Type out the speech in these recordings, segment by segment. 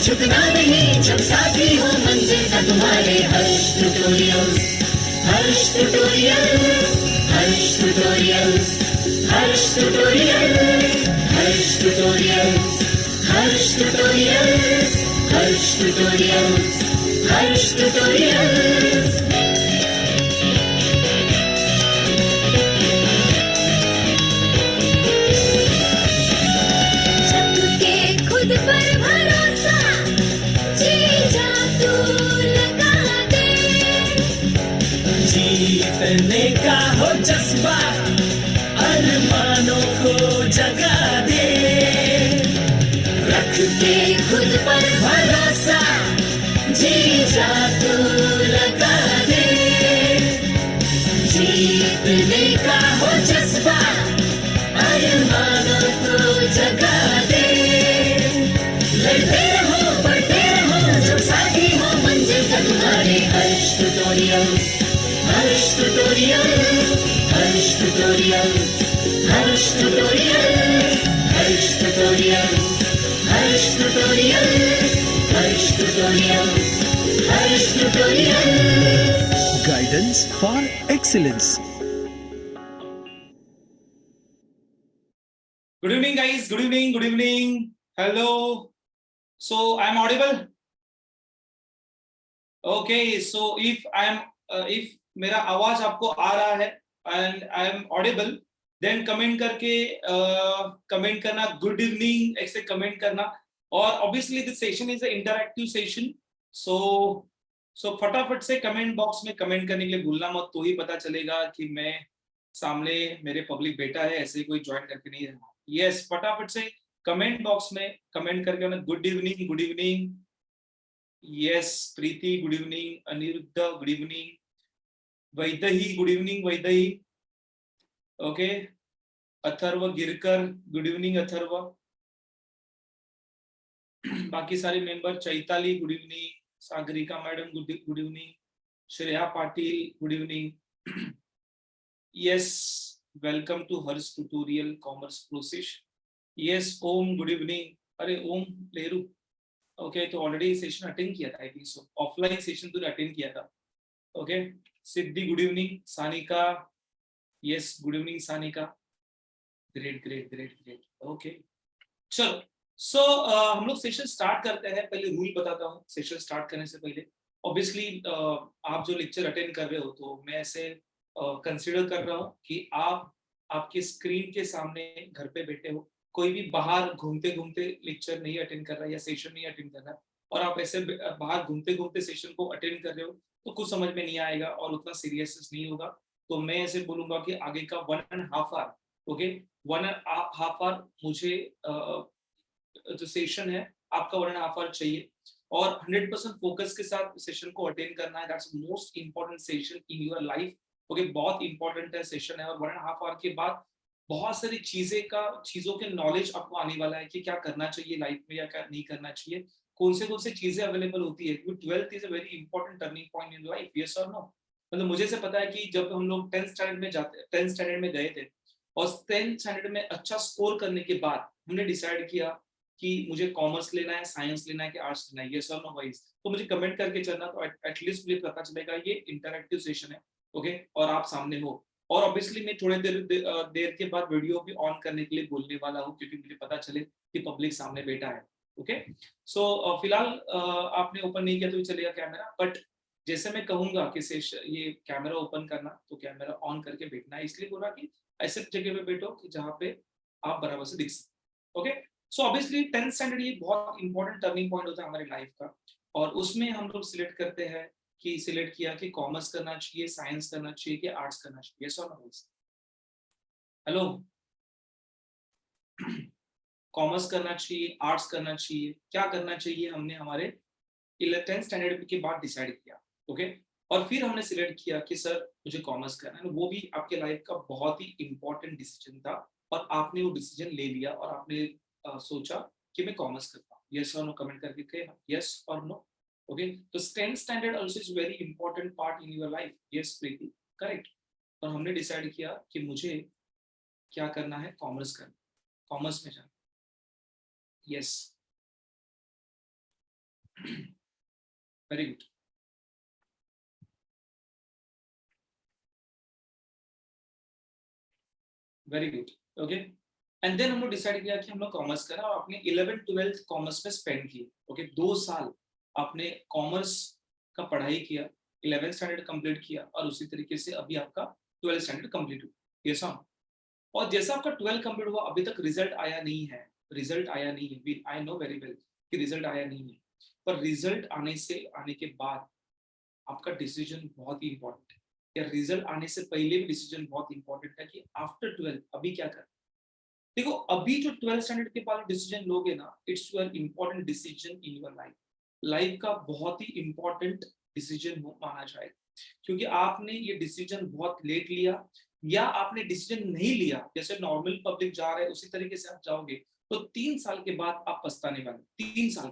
झुकना नहीं जब साथी हो मंजिल का तुम्हारे। Harsh tutorials, Harsh tutorials, Harsh tutorials, Harsh tutorials, Harsh tutorials, Harsh tutorials, Harsh tutorials, Harsh tutorials. खुद पर भरोसा, जी जा तू लगा दे। जीतने का हो जज्बा, अरमानों को जगा दे। रख के खुद पर भरोसा, जी जा तू लगा दे। जीतने का हो जज्बा, अरमानों को जगा दे। लड़ते रहो, बढ़ते रहो, जब साथी हो मंजिल का तुम्हारे। Harsh tutorials, Harsh tutorials, Harsh tutorials, Harsh tutorials, Harsh tutorials, Harsh tutorials, Harsh tutorials, Harsh tutorials. Guidance for excellence. Good evening, guys. Good evening. Good evening. Hello. So I'm audible. Okay. So if मेरा आवाज आपको आ रहा है and I am audible, then comment करके comment करना good evening ऐसे comment करना। और obviously this session is an interactive session. So फटाफट से कमेंट बॉक्स में कमेंट करने के लिए भूलना मत, तो ही पता चलेगा कि मैं सामने मेरे पब्लिक बैठा है, ऐसे ही कोई ज्वाइन करके नहीं रहना। यस, फटाफट से कमेंट बॉक्स में कमेंट करके उन्हें good evening, good evening. Yes, Preeti good evening, Aniruddh good evening, Vaidehi good evening, Vaidehi. Okay, Atharva Girkar good evening, Atharva. बाकी सारे member, Chaitali good evening, Sagarika madam good evening, Shreya Patil good evening. Yes, welcome to Harsh tutorial commerce process. Yes, Om good evening. अरे Om Leru, okay, तो already session attend किया था, I think so, offline session तो attend किया था। Okay, सिद्धि good evening, Sanika, yes good evening Sanika, great great great great. Okay, चलो। So हम लोग सेशन स्टार्ट करते हैं। पहले रूल बताता हूँ सेशन स्टार्ट करने से पहले। ऑब्वियसली आप जो लेक्चर अटेंड कर रहे हो, तो मैं ऐसे कंसिडर कर रहा हूँ कि आप आपके स्क्रीन के सामने घर पे बैठे हो, कोई भी बाहर घूमते घूमते लेक्चर नहीं अटेंड कर रहा है या सेशन नहीं अटेंड कर रहा है, और आप ऐसे बाहर घूमते घूमते सेशन को अटेंड कर रहे हो, तो कुछ समझ में नहीं आएगा और उतना सीरियसनेस नहीं होगा। तो मैं ऐसे बोलूंगा कि आगे का 1.5 आवर, ओके, 1.5 आवर मुझे जो सेशन है आपका 1.5 आवर चाहिए, और 100% फोकस के साथ सेशन को अटेंड करना है। That's most important session in your life. Okay, बहुत इंपॉर्टेंट है सेशन है, और 1.5 आवर के बाद बहुत सारी चीजों के नॉलेज आपको आने वाला है कि क्या करना चाहिए लाइफ में या क्या नहीं करना चाहिए, कौन से चीजें अवेलेबल होती है। 12th is a very important turning point in life, yes और नो। मतलब मुझे से पता है कि जब हम लोग 10th स्टैंडर्ड में गए थे, और 10th स्टैंडर्ड में अच्छा स्कोर करने के बाद हमने डिसाइड किया कि मुझे कॉमर्स लेना है, साइंस लेना है कि आर्ट्स लेना है, यस और नो गाइस। तो मुझे कमेंट करके चलना, तो एटलीस्ट मुझे पता चलेगा ये इंटरैक्टिव सेशन है, ओके, और आप सामने हो। और ऑब्वियसली मैं थोड़ी देर के बाद वीडियो भी ऑन करने के लिए बोलने वाला हूँ, क्योंकि मुझे पता चले कि पब्लिक सामने बैठा है। ओके, सो फिलहाल आपने ओपन नहीं किया तो चलेगा कैमरा, बट जैसे मैं कहूंगा कि ये कैमरा ओपन करना, तो कैमरा ऑन करके बैठना है। इसलिए बोला कि ऐसे जगह पे बैठो कि जहाँ पे आप बराबर से दिख सकते। Okay, so obviously 10th standard ये बहुत इंपॉर्टेंट टर्निंग पॉइंट होता है हमारी लाइफ का, और उसमें हम लोग सिलेक्ट करते हैं कि सिलेक्ट किया कि कॉमर्स करना चाहिए, साइंस करना चाहिए कि आर्ट्स करना चाहिए, यस और नो। हेलो, कॉमर्स करना चाहिए, आर्ट्स करना चाहिए, क्या करना चाहिए, हमने हमारे 10th स्टैंडर्ड के बाद डिसाइड किया। ओके, और फिर हमने सिलेक्ट किया कि सर मुझे कॉमर्स करना है। वो भी आपके लाइफ का बहुत ही इंपॉर्टेंट डिसीजन था, और आपने वो डिसीजन ले लिया, और आपने सोचा कि मैं कॉमर्स करता हूँ, यस और नो कमेंट करके कहना, यस और नो। ओके, तो 10th standard also is very important part in your life, yes Preeti, correct. और हमने डिसाइड किया कि मुझे क्या करना है, कॉमर्स करना, कॉमर्स में जाना, yes. Very good. Very good. Okay. And then हम लोग डिसाइड किया कि हम लोग कॉमर्स करा और अपने 11th-12th कॉमर्स में स्पेंड किए. ओके, 2 साल आपने कॉमर्स का पढ़ाई किया, 11th स्टैंडर्ड कंप्लीट किया और उसी तरीके से अभी आपका 12th स्टैंडर्ड कंप्लीट हुआ. ये सब. और जैसा आपका 12 कंप्लीट हुआ अभी तक रिजल्ट आया नहीं है. रिजल्ट आया नहीं है. आई नो वेरी वेल कि रिजल्ट आया नहीं है, पर रिजल्ट आने के बाद आपका डिसीजन बहुत ही इंपॉर्टेंट है, या रिजल्ट आने से पहले भी डिसीजन बहुत इंपॉर्टेंट है कि आफ्टर 12 अभी क्या करना. देखो, अभी जो 12th स्टैंडर्ड के बाद डिसीजन लोगे ना, it's your important decision in your life. Life का बहुत ही इंपॉर्टेंट डिसीजन माना जाएगा, क्योंकि आपने ये डिसीजन बहुत लेट लिया या आपने डिसीजन नहीं लिया. जैसे नॉर्मल पब्लिक जा रहे हैं उसी तरीके से आप जाओगे तो 3 साल के बाद आप पछताने वाले. 3 साल.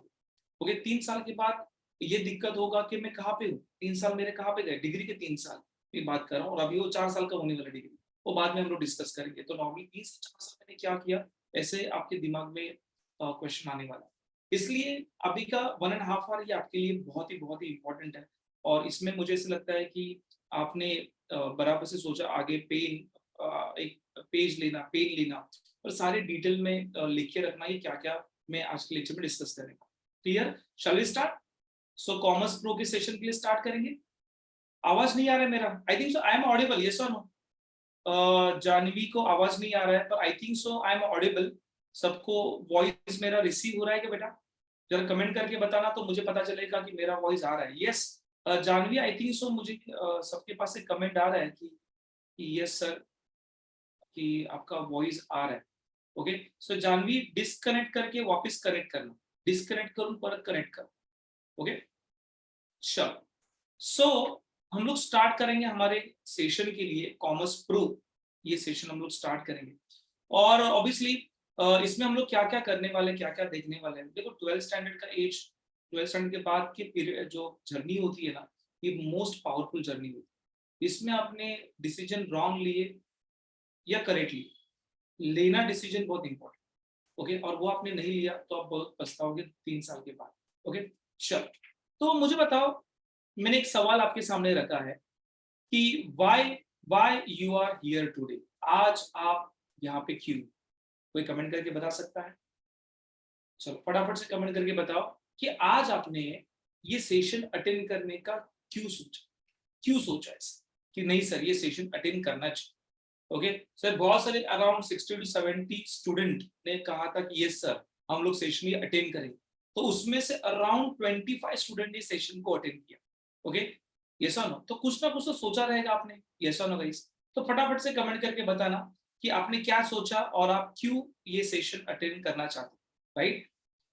ओके, 3 साल के बाद ये दिक्कत होगा कि मैं कहाँ पे हूँ. 3 साल मेरे कहाँ पे गए. डिग्री के 3 साल की बात कर रहा हूँ, और अभी वो 4 साल का होने वाला डिग्री, वो बाद में हम लोग डिस्कस करेंगे. तो नॉर्मली 3 से 4 साल मैंने क्या किया, ऐसे आपके दिमाग में क्वेश्चन आने वाला. इसलिए अभी का 1.5 आवर ये आपके लिए बहुत ही इंपॉर्टेंट है. और इसमें मुझे ऐसा लगता है कि आपने बराबर से सोचा आगे एक पेन लेना और सारे डिटेल में लिख के रखना, ये क्या क्या मैं आज के लेक्चर में डिस्कस करेंगे. Clear? Shall we start? So commerce pro के सेशन के लिए स्टार्ट करेंगे. आवाज नहीं आ रहा है मेरा? आई think so I am audible. Yes और नो? जानवी को आवाज नहीं आ रहा है, पर आई think so I am audible. सबको वॉइस मेरा रिसीव हो रहा है कि बेटा? जरा कमेंट करके बताना तो मुझे पता चलेगा कि मेरा वॉइस आ रहा है. Yes Jahnavi, I think so मुझे सबके पास से कमेंट आ रहा है कि यस सर, कि आपका वॉइस आ रहा है. ओके, सो जानवी डिस्कनेक्ट करके वापस कनेक्ट करना. डिस्कनेक्ट करूं परत कनेक्ट कर. ओके, चलो. सो हम लोग स्टार्ट करेंगे हमारे सेशन के लिए कॉमर्स प्रो. ये सेशन हम लोग स्टार्ट करेंगे और ऑब्वियसली इसमें हम लोग क्या क्या करने वाले, क्या क्या देखने वाले हैं. देखो, 12th स्टैंडर्ड का एज, 12th स्टैंडर्ड के बाद की पीरियड जो जर्नी होती है ना, ये मोस्ट पावरफुल जर्नी होती है. इसमें आपने डिसीजन रॉन्ग लिए या करेक्ट लिए, लेना डिसीजन बहुत इंपॉर्टेंट. ओके, और वो आपने नहीं लिया तो आप बहुत पछताओगे 3 साल के बाद. ओके, चलो. तो मुझे बताओ, मैंने एक सवाल आपके सामने रखा है कि why you are here today. आज आप यहाँ पे क्यों? कोई कमेंट करके बता सकता है? चलो फटाफट से कमेंट करके बताओ कि आज आपने ये सेशन अटेंड करने का क्यों सोचा ऐसा कि नहीं सर ये सेशन अटेंड करना चाहिए. ओके सर, बहुत सारे अराउंड 60 to 70 स्टूडेंट ने कहा था कि यस सर हम लोग सेशन ये अटेंड करेंगे. तो उसमें से अराउंड 25 स्टूडेंट ने सेशन को अटेंड किया. ओके, यस और नो? तो कुछ ना कुछ तो सोचा रहेगा आपने. यस और नो गाइस? तो फटाफट से कमेंट करके बताना कि आपने क्या सोचा और आप क्यों ये सेशन अटेंड करना चाहते हैं. Right?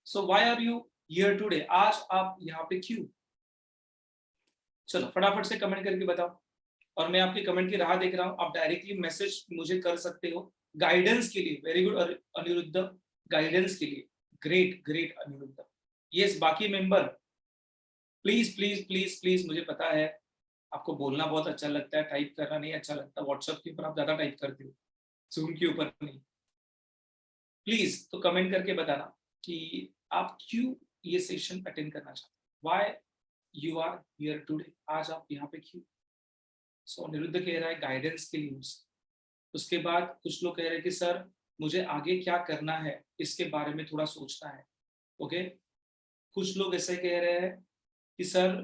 So why are you here today. आज आप यहाँ पे क्यों? चलो फटाफट से कमेंट करके बताओ. और मैं आपके कमेंट की राह देख रहा हूँ. आप डायरेक्टली मैसेज मुझे कर सकते हो गाइडेंस के लिए. वेरी गुड अनिरुद्ध, गाइडेंस के लिए. ग्रेट अनिरुद्ध. यस, बाकी member please please please please, मुझे पता है आपको बोलना बहुत अच्छा लगता है, टाइप करना नहीं अच्छा लगता. व्हाट्सएप के ऊपर आप ज्यादा टाइप करते हो, जूम के ऊपर नहीं. प्लीज तो कमेंट करके बताना कि आप क्यों ये सेशन अटेंड करना चाहते हो. Why you are here today. आज आप यहाँ पे क्यों? सो अनिरुद्ध कह रहा है गाइडेंस के लिए. उसके बाद कुछ लोग कह रहे हैं कि सर मुझे आगे क्या करना है इसके बारे में थोड़ा सोचना है. ओके, कुछ लोग ऐसे कह रहे हैं कि सर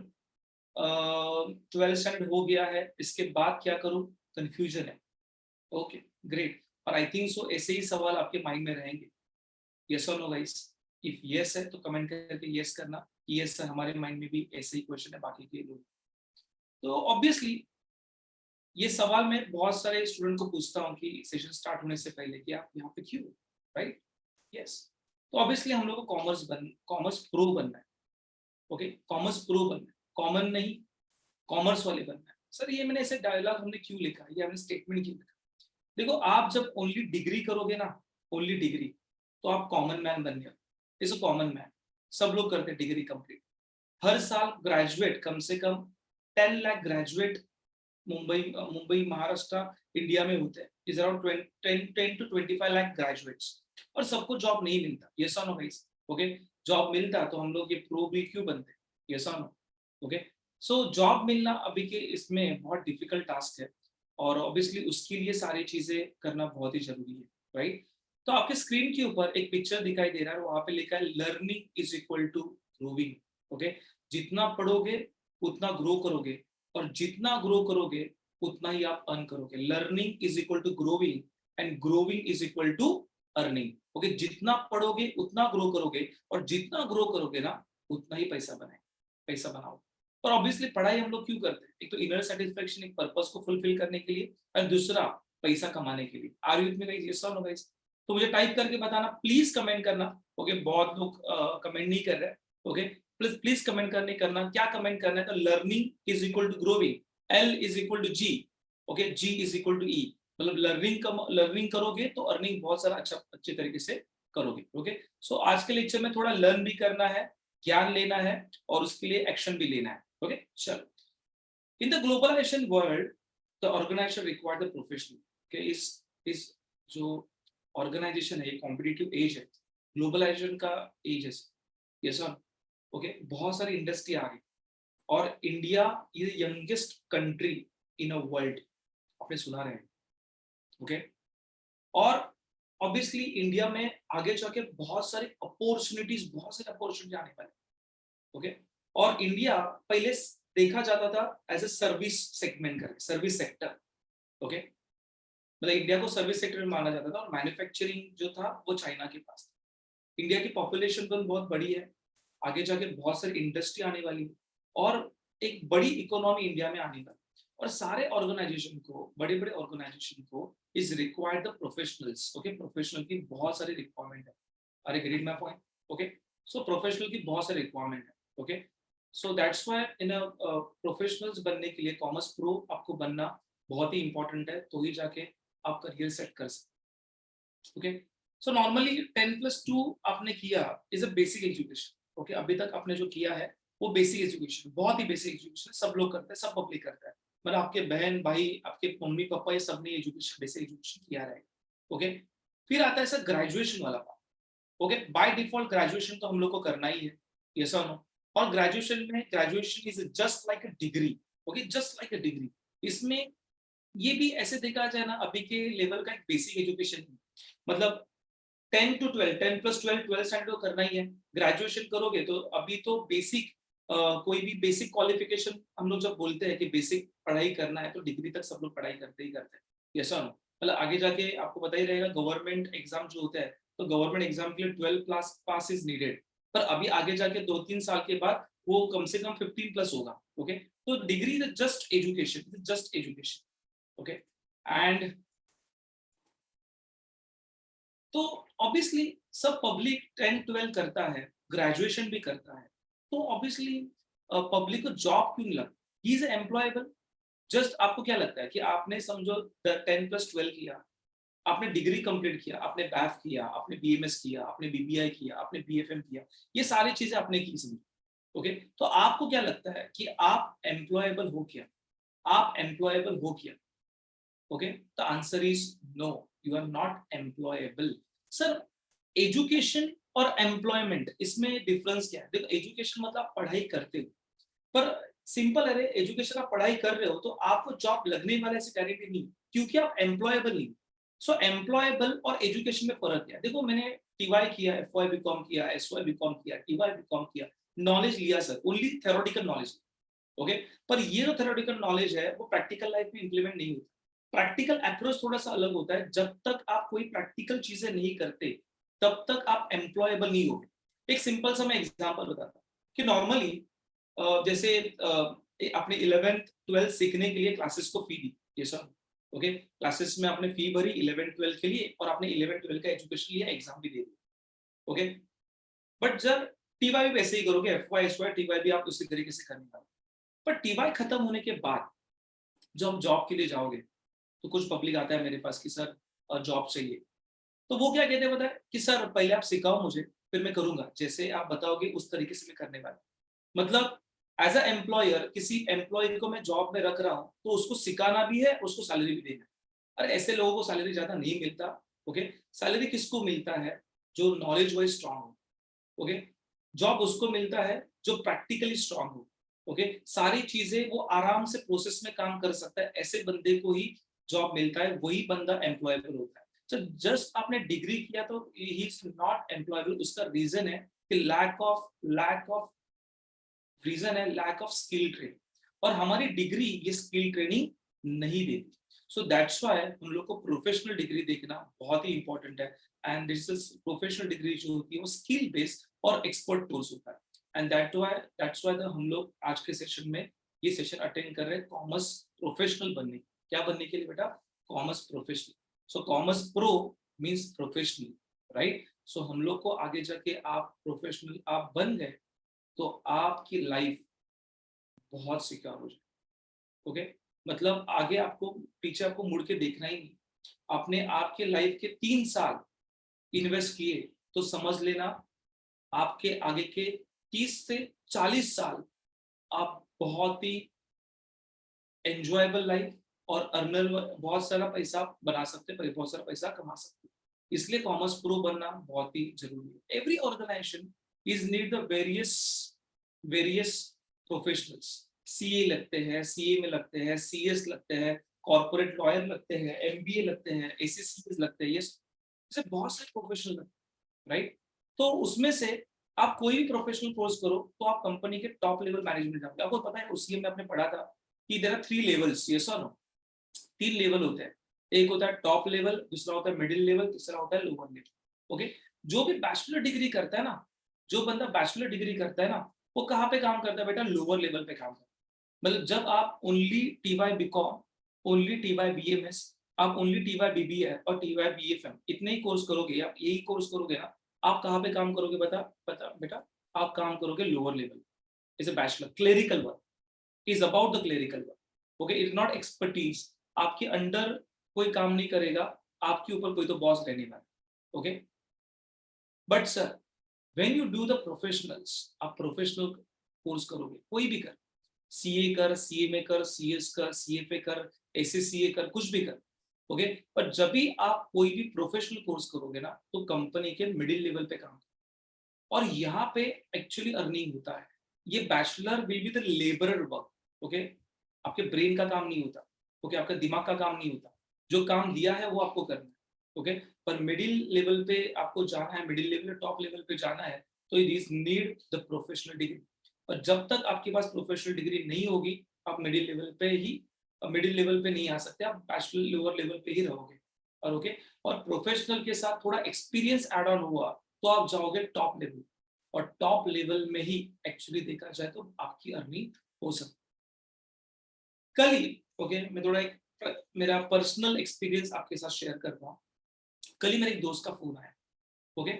12th स्टैंडर्ड हो गया है, इसके बाद क्या करूं, कंफ्यूजन है. Okay great. और आई थिंक सो ऐसे ही सवाल आपके माइंड में रहेंगे. यस और नो गाइस? इफ यस है तो कमेंट करके यस करना. यस सर, हमारे माइंड में भी ऐसे ही क्वेश्चन है बाकी के लोग. तो ऑब्वियसली ये सवाल मैं बहुत सारे स्टूडेंट को पूछता हूँ कि सेशन स्टार्ट होने से पहले कि आप यहाँ पे क्यों. राइट? यस. तो ऑब्वियसली हम लोग को कॉमर्स प्रो बनना है. ओके, कॉमर्स प्रो बनना है, कॉमन नहीं कॉमर्स वाले बनना है. सर ये मैंने ऐसे डायलॉग हमने क्यों लिखा, ये हमने स्टेटमेंट क्यों लिखा? देखो, आप जब ओनली डिग्री करोगे ना, ओनली डिग्री, तो आप कॉमन मैन बन गए. Is a common man. सब लोग करते डिग्री कंप्लीट. हर साल ग्रेजुएट कम से कम 10 लाख ग्रेजुएट मुंबई महाराष्ट्र इंडिया में होते हैं. Is around 10 to 25 lakh graduates. और सबको जॉब नहीं मिलता. यस और नो गाइस? ओके, जॉब मिलता तो हम लोग ये प्रो भी क्यों बनते, यस और नो? ओके, सो जॉब मिलना अभी के इसमें बहुत डिफिकल्ट टास्क है, और ऑब्वियसली उसके लिए सारी चीजें करना बहुत ही जरूरी है, राइट? तो आपके स्क्रीन के ऊपर एक पिक्चर दिखाई दे रहा है, वहां पे लिखा है learning is equal to growing. Okay, जितना पढ़ोगे उतना ग्रो करोगे, और जितना ग्रो करोगे उतना ही आप अर्न करोगे। Learning is equal to growing, and growing is equal to earning. Okay, जितना पढ़ोगे उतना ग्रो करोगे, और जितना ग्रो करोगे ना उतना ही पैसा बनाओ। और ऑब्वियसली पढ़ाई हम लोग क्यों करते हैं? एक तो इनर सेटिस्फेक्शन, एक पर्पस को फुलफिल करने के लिए, और दूसरा पैसा कमाने के लिए। Are you with me guys? Yes और नो गाइस? तो मुझे टाइप करके बताना, प्लीज कमेंट करना। ओके, बहुत लोग कमेंट नहीं कर रहे हैं। ओके, प्लीज प्लीज कमेंट करने करना, क्या कमेंट करना है? तो learning is equal to growing, L is equal to G, okay, G is equal to E. मतलब लर्निंग करोगे तो अर्निंग बहुत सारा अच्छे तरीके से करोगे। ओके, सो आज के लेक्चर में थोड़ा लर्न भी करना है, ज्ञान लेना है, और उसके लिए एक्शन भी लेना है। ओके, चलो। In the globalisation world the organisation require the professional. Okay, इस जो ऑर्गेनाइजेशन है, ये कॉम्पिटिटिव एज है, ग्लोबलाइजेशन का एज है, यस सर? ओके, बहुत सारी इंडस्ट्री आ गई, और India is youngest country in a world, आपने सुना रहे हैं। ओके, और ऑब्वियसली इंडिया में आगे जाके बहुत सारी अपॉर्चुनिटी आने वाली। ओके, और इंडिया पहले देखा जाता था एज ए सर्विस सेगमेंट करके, सर्विस सेक्टर। ओके, मतलब इंडिया को सर्विस सेक्टर में माना जाता था, और मैन्युफैक्चरिंग जो था वो चाइना के पास था। इंडिया की पॉपुलेशन तो बहुत बड़ी है, आगे जाके बहुत सारी इंडस्ट्री आने वाली है, और एक बड़ी इकोनॉमी इंडिया में आने वाली, और सारे ऑर्गेनाइजेशन को, बड़े बड़े ऑर्गेनाइजेशन को is required the professionals. Okay, professional की बहुत सारी रिक्वायरमेंट है। अरे read my point. Okay, so professional की बहुत सारी रिक्वायरमेंट है। Okay, so that's why in a professionals बनने के लिए कॉमर्स प्रो आपको बनना बहुत ही इंपॉर्टेंट है, तो ही जाके आप करियर सेट कर सकते। ओके, सो नॉर्मली 10+2 आपने किया is a basic education. Okay, अभी तक आपने जो किया है वो बेसिक एजुकेशन, बहुत ही बेसिक एजुकेशन, सब लोग करते हैं, सब पब्लिक करता है। मतलब आपके बहन भाई, आपके मम्मी पापा, ये सब ने एजुकेशन, बेसिक एजुकेशन किया रहेगा। ओके, फिर आता है सर ग्रेजुएशन वाला part. Okay, by default graduation तो हम लोग को करना ही है, यस और नो? और graduation is just like a degree. Okay, just like a degree. इसमें ये भी ऐसे देखा जाए ना, अभी के लेवल का एक बेसिक एजुकेशन, मतलब 10 to 12, 10+12, 12 स्टैंडर्ड तो करना ही है। ग्रेजुएशन करोगे तो अभी तो बेसिक, कोई भी बेसिक क्वालिफिकेशन, हम लोग जब बोलते हैं कि बेसिक पढ़ाई करना है, तो डिग्री तक सब लोग पढ़ाई करते ही करते हैं, यस और नो? मतलब आगे जाके आपको पता ही रहेगा, गवर्नमेंट एग्जाम जो होता है, तो गवर्नमेंट एग्जाम के लिए 12 क्लास पास इज नीडेड, पर अभी आगे जाके 2-3 साल के बाद वो कम से कम 15+ होगा। ओके, तो degree is just education, just education. Okay, and तो ऑब्वियसली सब पब्लिक 10-12 करता है, ग्रेजुएशन भी करता है, तो ऑब्वियसली पब्लिक को जॉब क्यों नहीं लगता? He is employable. जस्ट आपको क्या लगता है कि आपने समझो 10+12 किया, आपने डिग्री कंप्लीट किया, आपने बैफ किया, आपने बीएमएस किया, आपने बीबीआई किया, आपने बीएफएम किया, ये सारी चीजें आपने की समझो। ओके, तो आपको क्या लगता है कि आप एम्प्लॉयबल हो क्या? आप एम्प्लॉयबल हो क्या? Okay, the answer is no, you are not employable. Sir, education और एम्प्लॉयमेंट, इसमें डिफरेंस क्या है? देखो, एजुकेशन मतलब आप पढ़ाई करते हो, पर सिंपल है, एजुकेशन आप पढ़ाई कर रहे हो तो आपको जॉब लगने वाला ऐसे गारंटी नहीं, क्योंकि आप एम्प्लॉयबल नहीं। सो एम्प्लॉयबल और एजुकेशन में फर्क क्या है? देखो, मैंने टीवाई किया, एफवाई बीकॉम किया, एसवाई बीकॉम किया, टीवाई बीकॉम किया, नॉलेज लिया sir, only theoretical knowledge. Okay, पर ये जो थ्योरेटिकल नॉलेज है वो प्रैक्टिकल लाइफ में इंप्लीमेंट नहीं होता। प्रैक्टिकल अप्रोच थोड़ा सा अलग होता है, जब तक आप कोई प्रैक्टिकल चीजें नहीं करते तब तक आप एम्प्लॉयबल नहीं होगे। एक सिंपल सा मैं एग्जांपल बताता हूँ कि नॉर्मली जैसे आपने 11th-12th सीखने के लिए क्लासेस को फी दी, ये सर, ओके, क्लासेस में आपने फी भरी 11th-12th के लिए, और आपने 11th-12th का एजुकेशन लिया, एग्जाम भी दे दिया। ओके, बट जब टीवाई भी वैसे ही करोगे, एफवाई एसवाई टीवाई भी आप उसी तरीके से करने वाले, पर टीवाई खत्म होने के बाद जब जॉब के लिए जाओगे तो कुछ पब्लिक आता है मेरे पास कि सर जॉब चाहिए, तो वो क्या कहते हैं पता है कि सर पहले आप सिखाओ मुझे, फिर मैं करूंगा, जैसे आप बताओगे उस तरीके से मैं करने वाला। मतलब एज अ एम्प्लॉयर, किसी एम्प्लॉय को मैं जॉब में रख रहा हूँ तो उसको सिखाना भी है, उसको सैलरी भी देना है। और ऐसे लोगों को सैलरी ज्यादा नहीं मिलता। ओके, सैलरी किसको मिलता है? जो नॉलेज वाइज स्ट्रांग हो, ओके, जॉब उसको मिलता है जो प्रैक्टिकली स्ट्रांग हो, ओके, सारी चीजें वो आराम से प्रोसेस में काम कर सकता है, ऐसे बंदे को ही जॉब मिलता है, वही बंदा एम्प्लॉयबल होता है। तो जस्ट आपने डिग्री किया तो ही इज नॉट एम्प्लॉयबल, उसका रीजन है कि लैक ऑफ रीजन है लैक ऑफ स्किल ट्रेनिंग, और हमारी डिग्री ये स्किल ट्रेनिंग नहीं देती। सो दैट्स व्हाई हम लोग को प्रोफेशनल डिग्री देखना बहुत ही इंपॉर्टेंट है, and this is professional degree जो होती है वो स्किल बेस्ड और एक्सपर्ट टूल्स होता है, एंड दैट्स व्हाई हम लोग आज के सेशन में ये सेशन अटेंड कर रहे हैं कॉमर्स प्रोफेशनल बनने, क्या बनने के लिए बेटा, commerce professional. So commerce pro means professional, right. So हम लोग को आगे जाके आप प्रोफेशनल आप बन गए तो आपकी लाइफ बहुत सिक्योर हो जाए, ओके। मतलब आगे आपको पीछे आपको मुड़ के देखना ही नहीं, आपने आपके लाइफ के 3 साल इन्वेस्ट किए तो समझ लेना आपके आगे के 30 से 40 साल आप बहुत ही एंजॉयबल लाइफ और अर्नर बहुत सारा पैसा बना सकते हैं, बहुत सारा पैसा कमा सकते हैं। इसलिए कॉमर्स प्रो बनना बहुत ही जरूरी है। Every organisation is need the various professionals, CA लगते हैं, सीए में लगते हैं, सीएस लगते हैं, कॉर्पोरेट लॉयर लगते हैं, एमबीए लगते हैं, एसीसीएस लगते हैं, ये जैसे बहुत सारे प्रोफेशनल लगते हैं, राइट। तो उसमें से आप कोई भी प्रोफेशनल कोर्स करो तो आप कंपनी के टॉप लेवल मैनेजमेंट जाओगे। आपको पता है उसी में आपने पढ़ा था कि देयर आर 3 लेवल्स, यस और नो, 3 लेवल होते हैं। एक होता है टॉप लेवल, दूसरा होता है मिडिल लेवल, तीसरा होता है लोअर लेवल, ओके। जो भी बैचलर डिग्री करता है ना, जो बंदा बैचलर डिग्री करता है ना, वो कहाँ पे काम करता है बेटा, लोअर लेवल पे काम करता है। मतलब जब आप only TY BCom, only TY BMS, आप ओनली टीवाई बीबीए और टीवाई बीएफएम इतने ही कोर्स करोगे, आप यही कोर्स करोगे ना, आप कहाँ पे काम करोगे बता बेटा, आप काम करोगे lower level is a bachelor. Clerical work is about the clerical work, okay, is not expertise. आपके अंडर कोई काम नहीं करेगा, आपके ऊपर कोई तो बॉस रहने वाला, okay. But sir when you do the professionals, आप प्रोफेशनल कोर्स करोगे, कोई भी कर, सीए कर, सीए में कर, सीएस कर, सीएफए कर, एसएससीए कर, कुछ भी कर, ओके। पर जब भी आप कोई भी प्रोफेशनल कोर्स करोगे ना तो कंपनी के मिडिल लेवल पे काम, और यहाँ पे एक्चुअली अर्निंग होता है। ये bachelor will be the labourer work, okay, आपके ब्रेन का काम नहीं होता, ओके, आपका दिमाग का काम नहीं होता, जो काम दिया है वो आपको करना है, ओके। पर मिडिल लेवल पे आपको जाना है, मिडिल लेवल टॉप लेवल पे जाना है, तो it is need the professional degree. और जब तक आपके पास प्रोफेशनल डिग्री नहीं होगी, आप मिडिल लेवल पे नहीं आ सकते, आप बैचलर लोअर लेवल पे ही रहोगे, और ओके। और प्रोफेशनल के साथ थोड़ा एक्सपीरियंस ऐड ऑन हुआ तो आप जाओगे टॉप लेवल, और टॉप लेवल में ही एक्चुअली देखा जाए तो आपकी अर्निंग हो सकती है। कल ही, ओके, मैं थोड़ा एक मेरा पर्सनल एक्सपीरियंस आपके साथ शेयर कर रहा हूँ। कल ही मेरे एक दोस्त का फोन आया, ओके।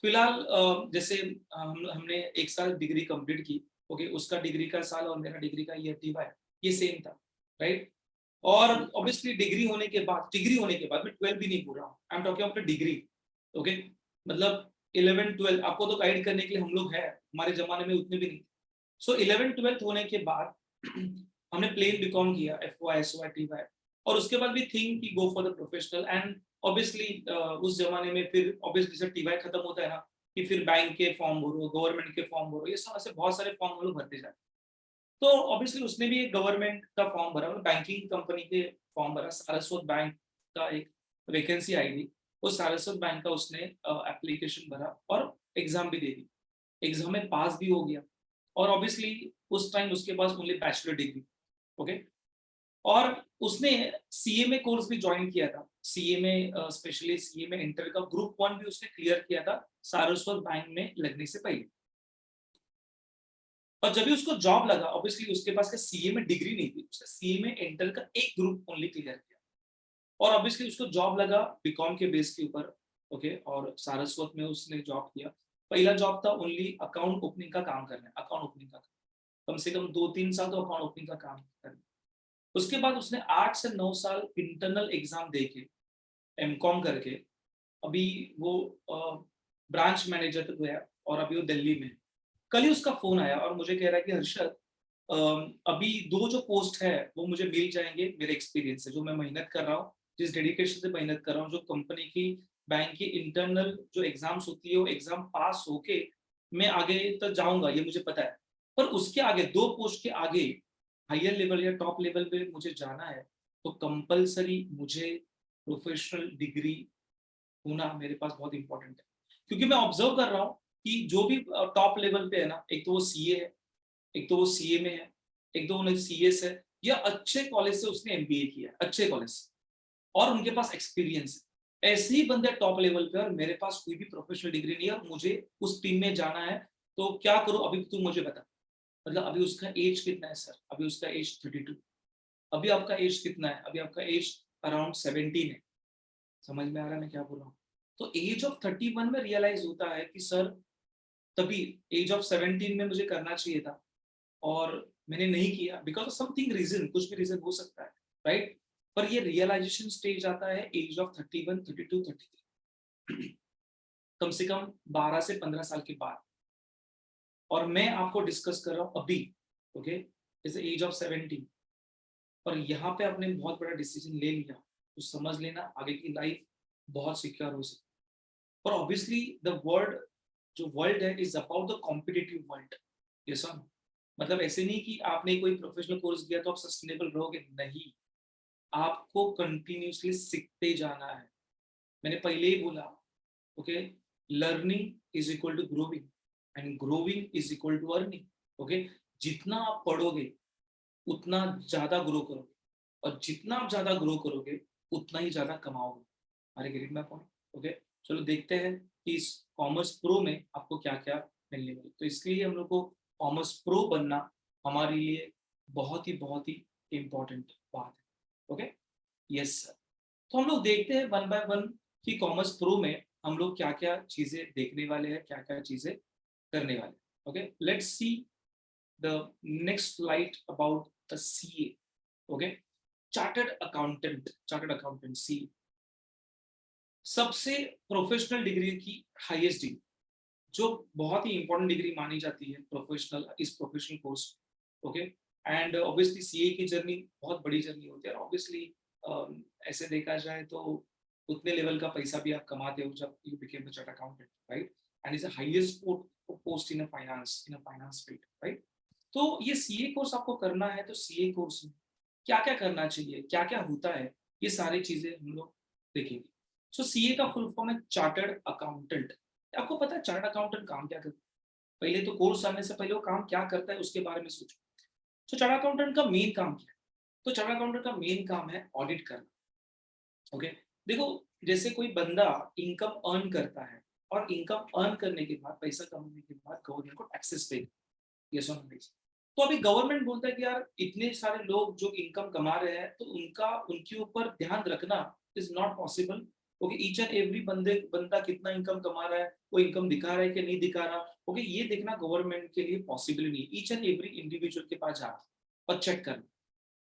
फिलहाल जैसे हमने 1 साल डिग्री कंप्लीट की, ओके, उसका डिग्री का साल और मेरा डिग्री का ईयर टी वाई ये सेम था, राइट। और ऑब्वियसली डिग्री होने के बाद मैं 12 भी नहीं बोल रहा हूँ, I am talking about degree, okay. मतलब 11-12 आपको तो गाइड करने के लिए हम लोग हैं, हमारे जमाने में उतने भी नहीं। सो 11-12 होने के बाद हमने प्लेन बीकॉम किया, एफवाई एसवाई टीवाई, और उसके बाद भी थिंक कि गो for the professional, and obviously उस जमाने में फिर ऑब्वियसली जब टीवाई खत्म होता है ना, कि फिर बैंक के फॉर्म भरो, गवर्नमेंट के फॉर्म भरो, ये सब ऐसे बहुत सारे फॉर्म हम लोग भरते जाते। तो ऑब्वियसली उसने भी एक गवर्नमेंट का फॉर्म भरा, बैंकिंग कंपनी के फॉर्म भरा, सारस्वत बैंक का एक वैकेंसी आई थी, वो सारस्वत बैंक का उसने एप्लीकेशन भरा और एग्जाम भी दे दी, एग्जाम में पास भी हो गया, और ऑब्वियसली उस टाइम उसके पास ओनली बैचलर डिग्री, ओके। और उसने सीए में कोर्स भी ज्वाइन किया था, सीए में स्पेशली सीए में इंटर का ग्रुप 1 भी उसने क्लियर किया था सारस्वत बैंक में लगने से पहले। और जब भी उसको जॉब लगा, ऑब्वियसली उसके पास सीए में डिग्री नहीं थी, उसने सीए में इंटर का एक ग्रुप ओनली क्लियर किया, और ऑब्वियसली उसको जॉब लगा बीकॉम के बेस के ऊपर, ओके। और सारस्वत में उसने जॉब किया, पहला जॉब था ओनली अकाउंट ओपनिंग का काम करना, अकाउंट ओपनिंग का कम से कम 2-3 साल तो अकाउंट ओपनिंग का काम करना। उसके बाद उसने 8 से 9 साल इंटरनल एग्जाम दे के एमकॉम करके अभी वो ब्रांच मैनेजर तक गया, और अभी वो दिल्ली में। कल ही उसका फोन आया और मुझे कह रहा है कि हर्षद अभी 2 जो पोस्ट है वो मुझे मिल जाएंगे मेरे एक्सपीरियंस से, जो मैं मेहनत कर रहा हूँ, जिस डेडिकेशन से मेहनत कर रहा हूँ, जो कंपनी की बैंक के इंटरनल जो एग्जाम्स होती है वो एग्जाम पास होके मैं आगे तक जाऊंगा, ये मुझे पता है। पर उसके आगे 2 पोस्ट के आगे हायर लेवल या टॉप लेवल पे मुझे जाना है, तो कंपलसरी मुझे प्रोफेशनल डिग्री होना मेरे पास बहुत इंपॉर्टेंट है। क्योंकि मैं ऑब्जर्व कर रहा हूँ कि जो भी टॉप लेवल पे है ना, एक तो वो सीए है, एक तो वो सीए में है, एक तो उन्हें सीएस है, या अच्छे कॉलेज से उसने एमबीए किया है, अच्छे कॉलेज से, और उनके पास एक्सपीरियंस है। ऐसे ही बंदे टॉप लेवल पे और मेरे पास कोई भी प्रोफेशनल डिग्री नहीं है और मुझे उस टीम में जाना है, तो क्या करूं? अभी तू मुझे बता, मतलब अभी उसका एज कितना है सर? अभी उसका एज 32। अभी आपका एज कितना है? अभी आपका एज अराउंड 17 है। समझ में आ रहा है मैं क्या बोल रहा हूँ? तो एज ऑफ 31 में रियलाइज होता है कि सर, तभी एज ऑफ 17 में मुझे करना चाहिए था और मैंने नहीं किया बिकॉज ऑफ समथिंग रीजन, कुछ भी रीजन हो सकता है, राइट? पर ये रियलाइजेशन स्टेज आता है एज ऑफ 31, 32, 33, कम से कम 12 से 15 साल के बाद। और मैं आपको डिस्कस कर रहा हूँ अभी, ओके, इज एज ऑफ 17। और यहाँ पे आपने बहुत बड़ा डिसीजन ले लिया तो समझ लेना आगे की लाइफ बहुत सिक्योर हो सकती है। और ऑब्वियसली द वर्ल्ड, जो वर्ल्ड है, is about the competitive world. ये सब मतलब ऐसे नहीं कि आपने कोई प्रोफेशनल कोर्स किया तो आप सस्टेनेबल रहोगे, नहीं, आपको कंटिन्यूसली सीखते जाना है। मैंने पहले ही बोला, okay, learning is equal to growing and growing is equal to earning. Okay, जितना आप पढ़ोगे उतना ज्यादा ग्रो करोगे, और जितना आप ज्यादा ग्रो करोगे उतना ही ज्यादा कमाओगे। अरे गेटिंग माय पॉइंट? ओके, चलो देखते हैं कि इस कॉमर्स प्रो में आपको क्या क्या मिलने वाला है। तो इसलिए हम लोग को कॉमर्स प्रो बनना हमारे लिए बहुत ही इम्पोर्टेंट बात है। Okay, yes sir. तो हम लोग देखते हैं वन बाय वन कि कॉमर्स प्रो में हम लोग क्या क्या चीजें देखने वाले हैं, क्या क्या चीजें करने वाले हैं। Okay, let's see the next slide about the CA. Okay, chartered accountant C, सबसे प्रोफेशनल डिग्री की हाईएस्ट डिग्री, जो बहुत ही इंपॉर्टेंट डिग्री मानी जाती है प्रोफेशनल, इस professional course. Okay, and obviously CA की जर्नी बहुत बड़ी जर्नी होती है। ऑब्वियसली ऐसे देखा जाए तो उतने लेवल का पैसा भी आप कमाते हो जब you became the chartered accountant, right? And is the highest post in finance field, right? तो ये सीए कोर्स आपको करना है, तो सीए कोर्स में क्या क्या करना चाहिए, क्या क्या होता है, ये सारी चीजें हम लोग देखेंगे। सो सीए का फुल फॉर्म है चार्टर्ड अकाउंटेंट। आपको पता है चार्टर्ड अकाउंटेंट काम क्या करता है? पहले तो कोर्स आने से पहले वो काम क्या करता है उसके बारे में सोचो। तो चार्टर्ड अकाउंटेंट का मेन काम क्या है? तो चार्टर्ड अकाउंटेंट का मेन काम है ऑडिट करना। ओके, देखो, जैसे कोई बंदा इनकम अर्न करता है और इनकम अर्न करने के बाद, पैसा कमाने के बाद गवर्नमेंट को टैक्सेस पे, यस और नो? तो अभी गवर्नमेंट बोलता है कि यार इतने सारे लोग जो इनकम कमा रहे हैं तो उनके ऊपर ध्यान रखना is not possible. Okay, each and every बंदा कितना इनकम कमा रहा है, वो इनकम दिखा रहा है कि नहीं दिखा रहा, ओके, ये देखना गवर्नमेंट के लिए पॉसिबल नहीं है। ईच एंड एवरी इंडिविजुअल के पास जाना और चेक करना,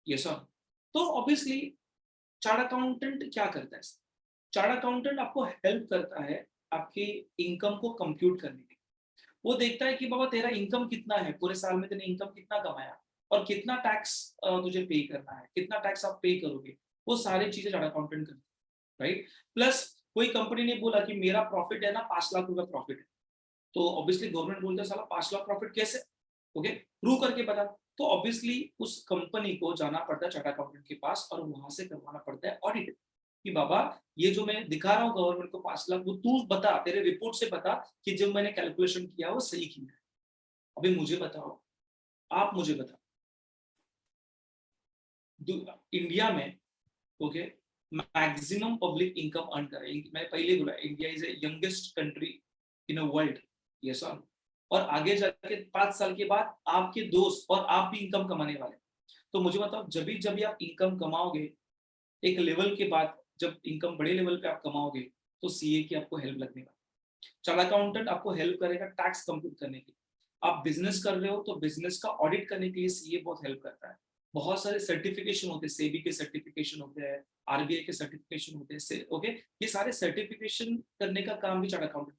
यस और? तो ऑब्वियसली चार्टर्ड अकाउंटेंट क्या करता है? चार्टर्ड अकाउंटेंट आपको हेल्प करता है आपके इनकम को कंप्यूट करने के। वो देखता है कि बाबा तेरा इनकम कितना है, पूरे साल में तेने इनकम कितना कमाया और कितना टैक्स तुझे पे करना है, कितना टैक्स आप पे करोगे, वो सारी चीजें चार्टर्ड अकाउंटेंट करते हैं, राइट? प्लस कोई कंपनी ने बोला कि मेरा प्रॉफिट है ना 5 लाख रुपए प्रॉफिट है, तो ऑब्वियसली गवर्नमेंट बोलता है साला 5 लाख प्रॉफिट कैसे? ओके, प्रूव करके बता। तो ऑब्वियसली उस कंपनी को जाना पड़ता है चार्टर्ड अकाउंटेंट के पास और वहां से करवाना पड़ता है ऑडिट कि बाबा ये जो मैं दिखा रहा हूँ गवर्नमेंट को 5 लाख, वो तू बता, तेरे रिपोर्ट से बता कि जो मैंने कैलकुलेशन किया वो सही किया है। अभी मुझे बताओ, आप मुझे बताओ, इंडिया में, okay, maximum public income earn कर रहे हैं। मैं पहले बोला India is a youngest country in a world, yes और आगे जाके 5 साल के बाद आपके दोस्त और आप भी इनकम कमाने वाले। तो मुझे बताओ, जब भी आप इनकम कमाओगे एक लेवल के बाद, जब इनकम बड़े लेवल पे आप कमाओगे तो सीए की आपको हेल्प लगने वाली। चार्टर्ड अकाउंटेंट आपको हेल्प करेगा टैक्स कंप्यूट करने के लिए। आप बिजनेस कर रहे हो तो बिजनेस का ऑडिट करने के लिए सीए बहुत हेल्प करता है। बहुत सारे सर्टिफिकेशन होते हैं, सेबी के सर्टिफिकेशन होते हैं, आरबीआई के सर्टिफिकेशन होते हैं, ओके, ये सारे सर्टिफिकेशन करने का काम भी chartered accountant.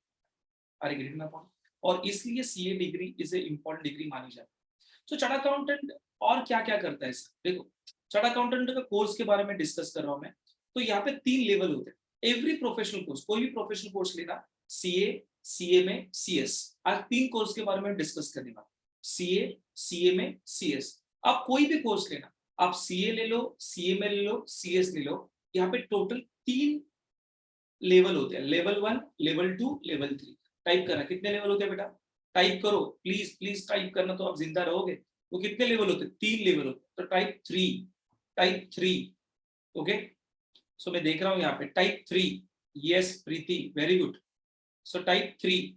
Are getting my point? और इसलिए CA degree is a important degree मानी जाती है। तो चार्टर्ड अकाउंटेंट और क्या क्या करता है देखो, चार्टर्ड अकाउंटेंट का कोर्स के बारे में डिस्कस कर रहा हूं मैं। तो यहाँ पे 3 लेवल होते हैं। एवरी प्रोफेशनल कोर्स, कोई भी प्रोफेशनल कोर्स लेना, सीए, सीएमए, सीएस, आज 3 कोर्स के बारे में डिस्कस करने वाला, सीए, सीएमए, सीएस। आप कोई भी कोर्स लेना, आप सीए ले लो, सीएमए ले लो, सीएस ले लो, यहाँ पे टोटल 3 लेवल होते हैं, लेवल 1, लेवल 2, लेवल 3। टाइप करना, कितने लेवल होते हैं बेटा, टाइप करो प्लीज, प्लीज टाइप करना, तो आप जिंदा रहोगे। तो कितने लेवल होते हैं, 3 लेवल होते हैं, तो टाइप 3, टाइप 3, ओके। सो मैं देख रहा हूं यहाँ पे type 3, yes Preeti, very good. So type 3,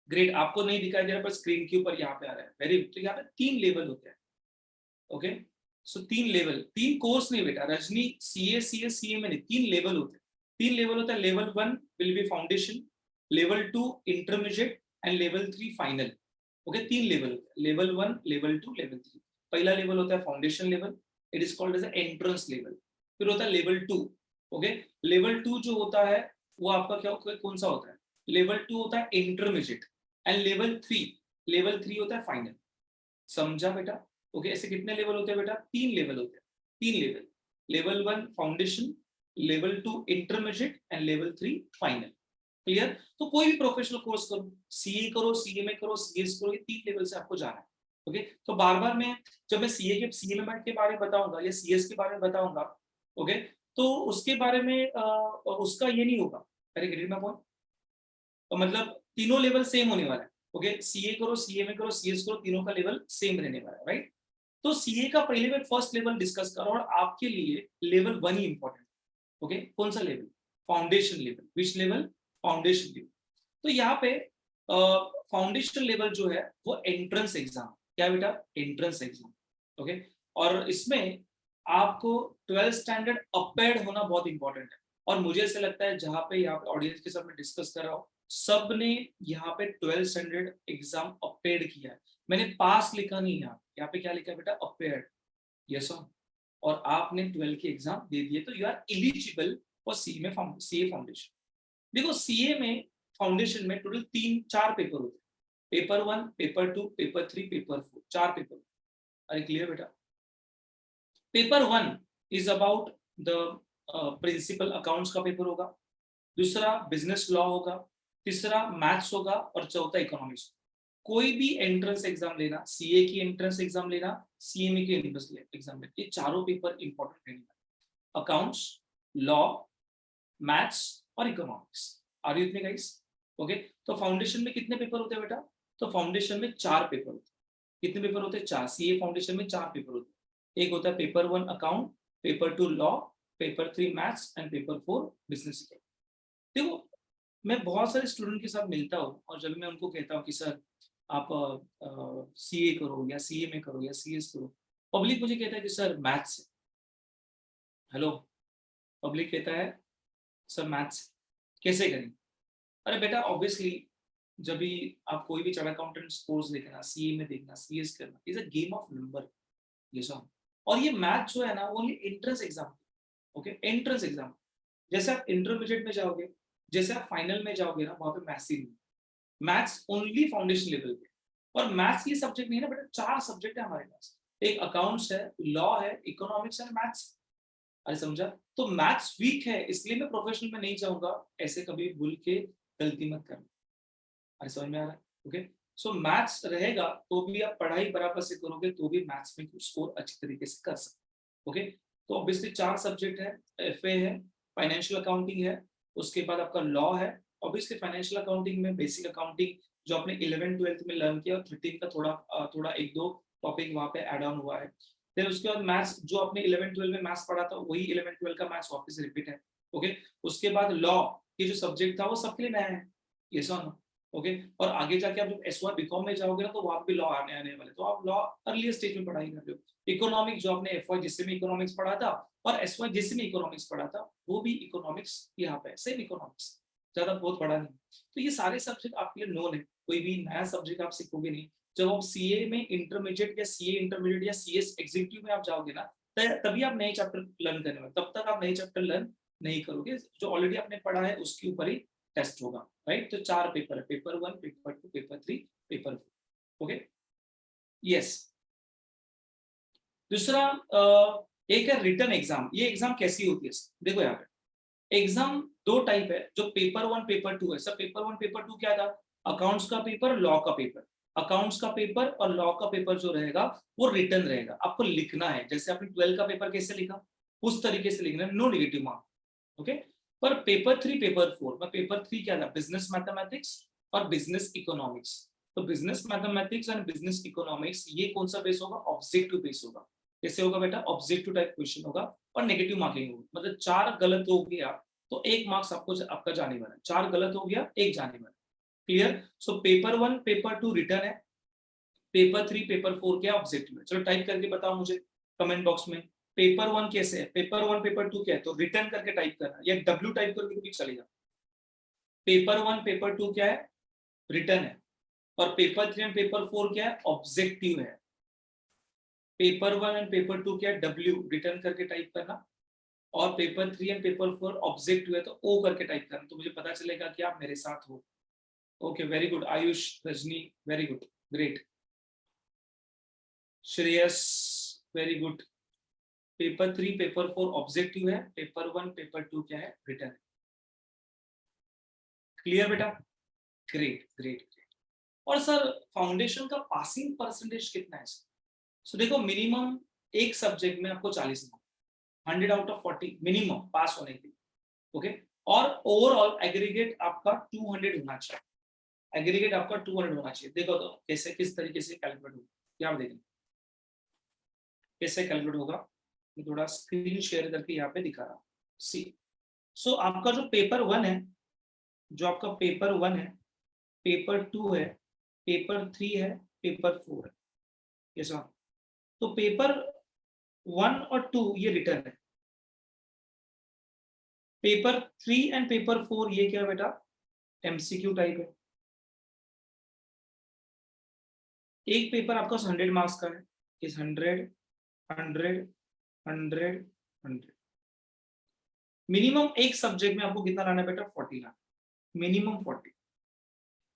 great, आपको नहीं दिखाई दे रहा पर स्क्रीन के ऊपर यहाँ पे आ रहा है, वेरी गुड। तो यहाँ पे 3 लेवल होते हैं, ओके। सो 3 लेवल, 3 कोर्स नहीं बेटा, रजनी सीए, सीएस, सीएमए नहीं, 3 लेवल होते हैं। 3 लेवल होता है, level 1 will be foundation, level 2 intermediate and level 3 final, okay. 3 level होते हैं, लेवल 1, लेवल 2, लेवल 3। पहला लेवल होता है foundation level, it is called as entrance level. फिर होता है लेवल 2, ओके। लेवल 2 जो होता है वो आपका क्या, कौन सा होता है, लेवल 2 होता है इंटरमीडिएट एंड लेवल 3 होता है फाइनल। समझा बेटा, ओके। ऐसे कितने लेवल होते हैं बेटा, 3 लेवल होते हैं, 3 level, level 1 foundation, level 2 intermediate and level 3 final. Clear. तो कोई भी प्रोफेशनल कोर्स करो, सीए करो, सीएमए करो, सीएस करो, ये 3 लेवल से आपको जाना है, ओके। तो बार बार मैं जब मैं सीए के, सीएमए के बारे में बताऊंगा या सीएस के बारे में बताऊंगा, ओके, तो उसके बारे में उसका ये नहीं होगा, अरे ग्रेड में पॉइंट, तो मतलब तीनों लेवल सेम होने वाला है, ओके। सीए करो, सीएमए करो, सीएस करो, तीनों का लेवल सेम रहने वाला है, राइट। तो सीए का पहले मैं फर्स्ट लेवल डिस्कस कर रहा हूं, और आपके लिए लेवल 1 ही इंपॉर्टेंट, ओके। कौन सा level, foundation level, which level, foundation level. तो यहाँ पे फाउंडेशन लेवल जो है वो एंट्रेंस एग्जाम, क्या बेटा, एंट्रेंस एग्जाम, ओके। और इसमें आपको 12th स्टैंडर्ड अपेयर्ड होना बहुत इंपॉर्टेंट है, और मुझे ऐसा लगता है जहां पे यहाँ पे ऑडियंस के साथ मैं डिस्कस कर रहा हूँ, सब ने यहाँ पे 12th स्टैंडर्ड एग्जाम अपेयर्ड किया है। मैंने पास लिखा नहीं, यहाँ पे क्या लिखा है बेटा, अपेयर्ड, यस और आपने 12 की एग्जाम दे दिए, तो you are eligible for CA में, सीए फाउंडेशन। देखो सीए में फाउंडेशन में टोटल 3-4 पेपर होते हैं, paper 1, paper 2, paper 3, paper 4, 4 paper. अरे क्लियर बेटा। Paper 1 is about the principle accounts का पेपर होगा, दूसरा बिजनेस लॉ होगा, तीसरा मैथ्स होगा, और चौथा इकोनॉमिक्स। कोई भी एंट्रेंस एग्जाम लेना, सीए की एंट्रेंस एग्जाम लेना, सीएमए की एंट्रेंस एग्जाम लेना, ये चारों पेपर इंपॉर्टेंट रहने वाले, अकाउंट्स, लॉ, मैथ्स और economics. Are you with me guys, okay. तो फाउंडेशन में कितने पेपर होते हैं बेटा, तो फाउंडेशन में 4 पेपर होते हैं। कितने पेपर होते हैं, 4। सीए फाउंडेशन में 4 पेपर होते हैं, एक होता है paper 1 account, paper 2 law, paper 3 maths and paper 4 business. देखो मैं बहुत सारे स्टूडेंट के साथ मिलता हूँ, और जब मैं उनको कहता हूँ कि सर आप सीए करो या सीएमए करो या सीएस करो, पब्लिक मुझे कहता है कि सर मैथ्स है, हेलो, पब्लिक कहता है सर मैथ्स कैसे करें। अरे बेटा ऑब्वियसली जब भी आप कोई भी चार्टर्ड अकाउंटेंट कोर्स देखना, सीए में देखना, सीएस करना, is a game of number, ये सब। और ये मैथ जो है ना only entrance exam, okay, entrance exam. जैसे आप इंटरमीडिएट में जाओगे, जैसे आप फाइनल में जाओगे ना, वहां पे मैथ्स ही नहीं, मैथ्स ओनली फाउंडेशन लेवल पे। और मैथ्स ये सब्जेक्ट नहीं है ना बेटा, 4 सब्जेक्ट है हमारे पास, एक अकाउंट्स है, लॉ है, इकोनॉमिक्स है, मैथ्स। अरे समझा। तो मैथ्स वीक है इसलिए मैं प्रोफेशनल में नहीं जाऊंगा, ऐसे कभी भूल के गलती मत करना। अरे समझ में आ रहा है, ओके। सो मैथ्स रहेगा तो भी आप पढ़ाई बराबर से करोगे, तो भी मैथ्स में स्कोर अच्छी तरीके से कर सकते, ओके। तो ऑब्वियसली 4 सब्जेक्ट है, एफए है, फाइनेंशियल अकाउंटिंग है, उसके बाद आपका लॉ है। ऑब्वियसली फाइनेंशियल अकाउंटिंग में बेसिक अकाउंटिंग जो आपने 11th-12th में लर्न किया, 13 का थोड़ा 1-2 टॉपिक वहां पे ऐड ऑन हुआ है। फिर उसके बाद मैथ्स जो आपने 11th-12th में मैथ्स पढ़ा था, वही 11th-12th का मैथ्स वापस रिपीट है, ओके। उसके बाद लॉ, ये जो सब्जेक्ट था वो सबके लिए नया है, ये सो ओके। और आगे जाके आप जब एसवाई बीकॉम में जाओगे ना, तो वहां पे लॉ आने वाले, तो आप लॉ अर्ली स्टेज में पढ़ाई कर रहे हो। इकोनॉमिक्स जो आपने एफवाई जिससे में इकोनॉमिक्स पढ़ा था, और एसवाई जिससे में इकोनॉमिक्स पढ़ा था, वो भी इकोनॉमिक्स यहाँ पे सेम इकोनॉमिक्स, ज्यादा बहुत बड़ा नहीं। तो ये सारे सब्जेक्ट आपके लिए नोन है, कोई भी नया सब्जेक्ट आप सीखोगे नहीं। जब आप सीए में इंटरमीडिएट या सीए इंटरमीडिएट या सीएस एग्जीक्यूटिव में आप जाओगे ना, तभी आप नए चैप्टर लर्न करने वाले, तब तक आप नए चैप्टर लर्न नहीं करोगे, जो ऑलरेडी आपने पढ़ा है उसके ऊपर ही टेस्ट होगा, राइट। तो 4 पेपर है, paper 1, paper 2, paper 3, paper 4, okay, yes. दूसरा एक है रिटन एग्जाम। ये एग्जाम कैसी होती है, देखो यहाँ पे एग्जाम दो टाइप है, जो पेपर 1 पेपर 2 है। सर पेपर 1 पेपर 2 क्या था? अकाउंट्स का पेपर, लॉ का पेपर। अकाउंट्स का पेपर और लॉ का पेपर जो रहेगा वो रिटर्न रहेगा, आपको लिखना है जैसे आपने 12 का पेपर कैसे लिखा उस तरीके से लिखना है, नो नेगेटिव मार्क। ओके, पर पेपर 3 पेपर 4 में पेपर 3 क्या था? बिजनेस मैथमेटिक्स और बिजनेस इकोनॉमिक्स। तो business mathematics and business economics ये कौन सा बेस होगा? ऑब्जेक्टिव बेस होगा। कैसे होगा बेटा? ऑब्जेक्टिव टाइप क्वेश्चन होगा और नेगेटिव मार्किंग होगी। मतलब 4 गलत हो गया तो 1 मार्क्स आपका जाने वाला है, 4 गलत हो गया 1 जाने वाला है। Clear? So paper 1 paper 2 return है, पेपर 3 पेपर 4 क्या? ऑब्जेक्टिव है। चलो टाइप करके बताओ मुझे कमेंट बॉक्स में, पेपर 1 कैसे है, पेपर 1 पेपर 2 क्या है? तो रिटर्न करके टाइप करना या डब्ल्यू टाइप करके भी चलेगा। पेपर 1 पेपर 2 क्या है? रिटर्न है। और पेपर 3 एंड पेपर 4 क्या है? ऑब्जेक्टिव है। पेपर 1 एंड पेपर 2 क्या है? डब्ल्यू रिटर्न करके टाइप करना, और पेपर 3 एंड पेपर 4 ऑब्जेक्टिव है तो ओ करके टाइप करना, तो मुझे पता चलेगा कि आप मेरे साथ हो। Okay, very good Ayush, Rajni, very good, great. Shreyas, very good. Paper 3 paper 4 objective है, पेपर 1 पेपर 2 क्या है? रिटर्न है। क्लियर बेटा? Great great great. और सर फाउंडेशन का पासिंग परसेंटेज कितना है? सो देखो मिनिमम एक सब्जेक्ट में आपको 40 नंबर, 100 आउट ऑफ 40 मिनिमम पास होने के लिए। ओके, और ओवरऑल एग्रीगेट आपका 200 होना चाहिए। एग्रीगेट आपका 200 होना चाहिए। देखो तो कैसे किस तरीके से कैलकुलेट होगा, क्या आप देखें कैसे कैलकुलेट होगा। मैं थोड़ा स्क्रीन शेयर करके यहाँ पे दिखा रहा हूँ। सी, सो आपका जो पेपर 1 है, जो आपका पेपर 1 है, पेपर 2 है, पेपर 3 है, पेपर 4 है, कैसा? तो पेपर 1 और 2 ये रिटर्न है, पेपर 3 एंड पेपर 4 ये क्या बेटा? एमसीक्यू टाइप है। एक पेपर आपका 100 मार्क्स का है, इस 100 100 100 100। मिनिमम एक सब्जेक्ट में आपको कितना लाना है बेटा? 40 लाना, मिनिमम 40।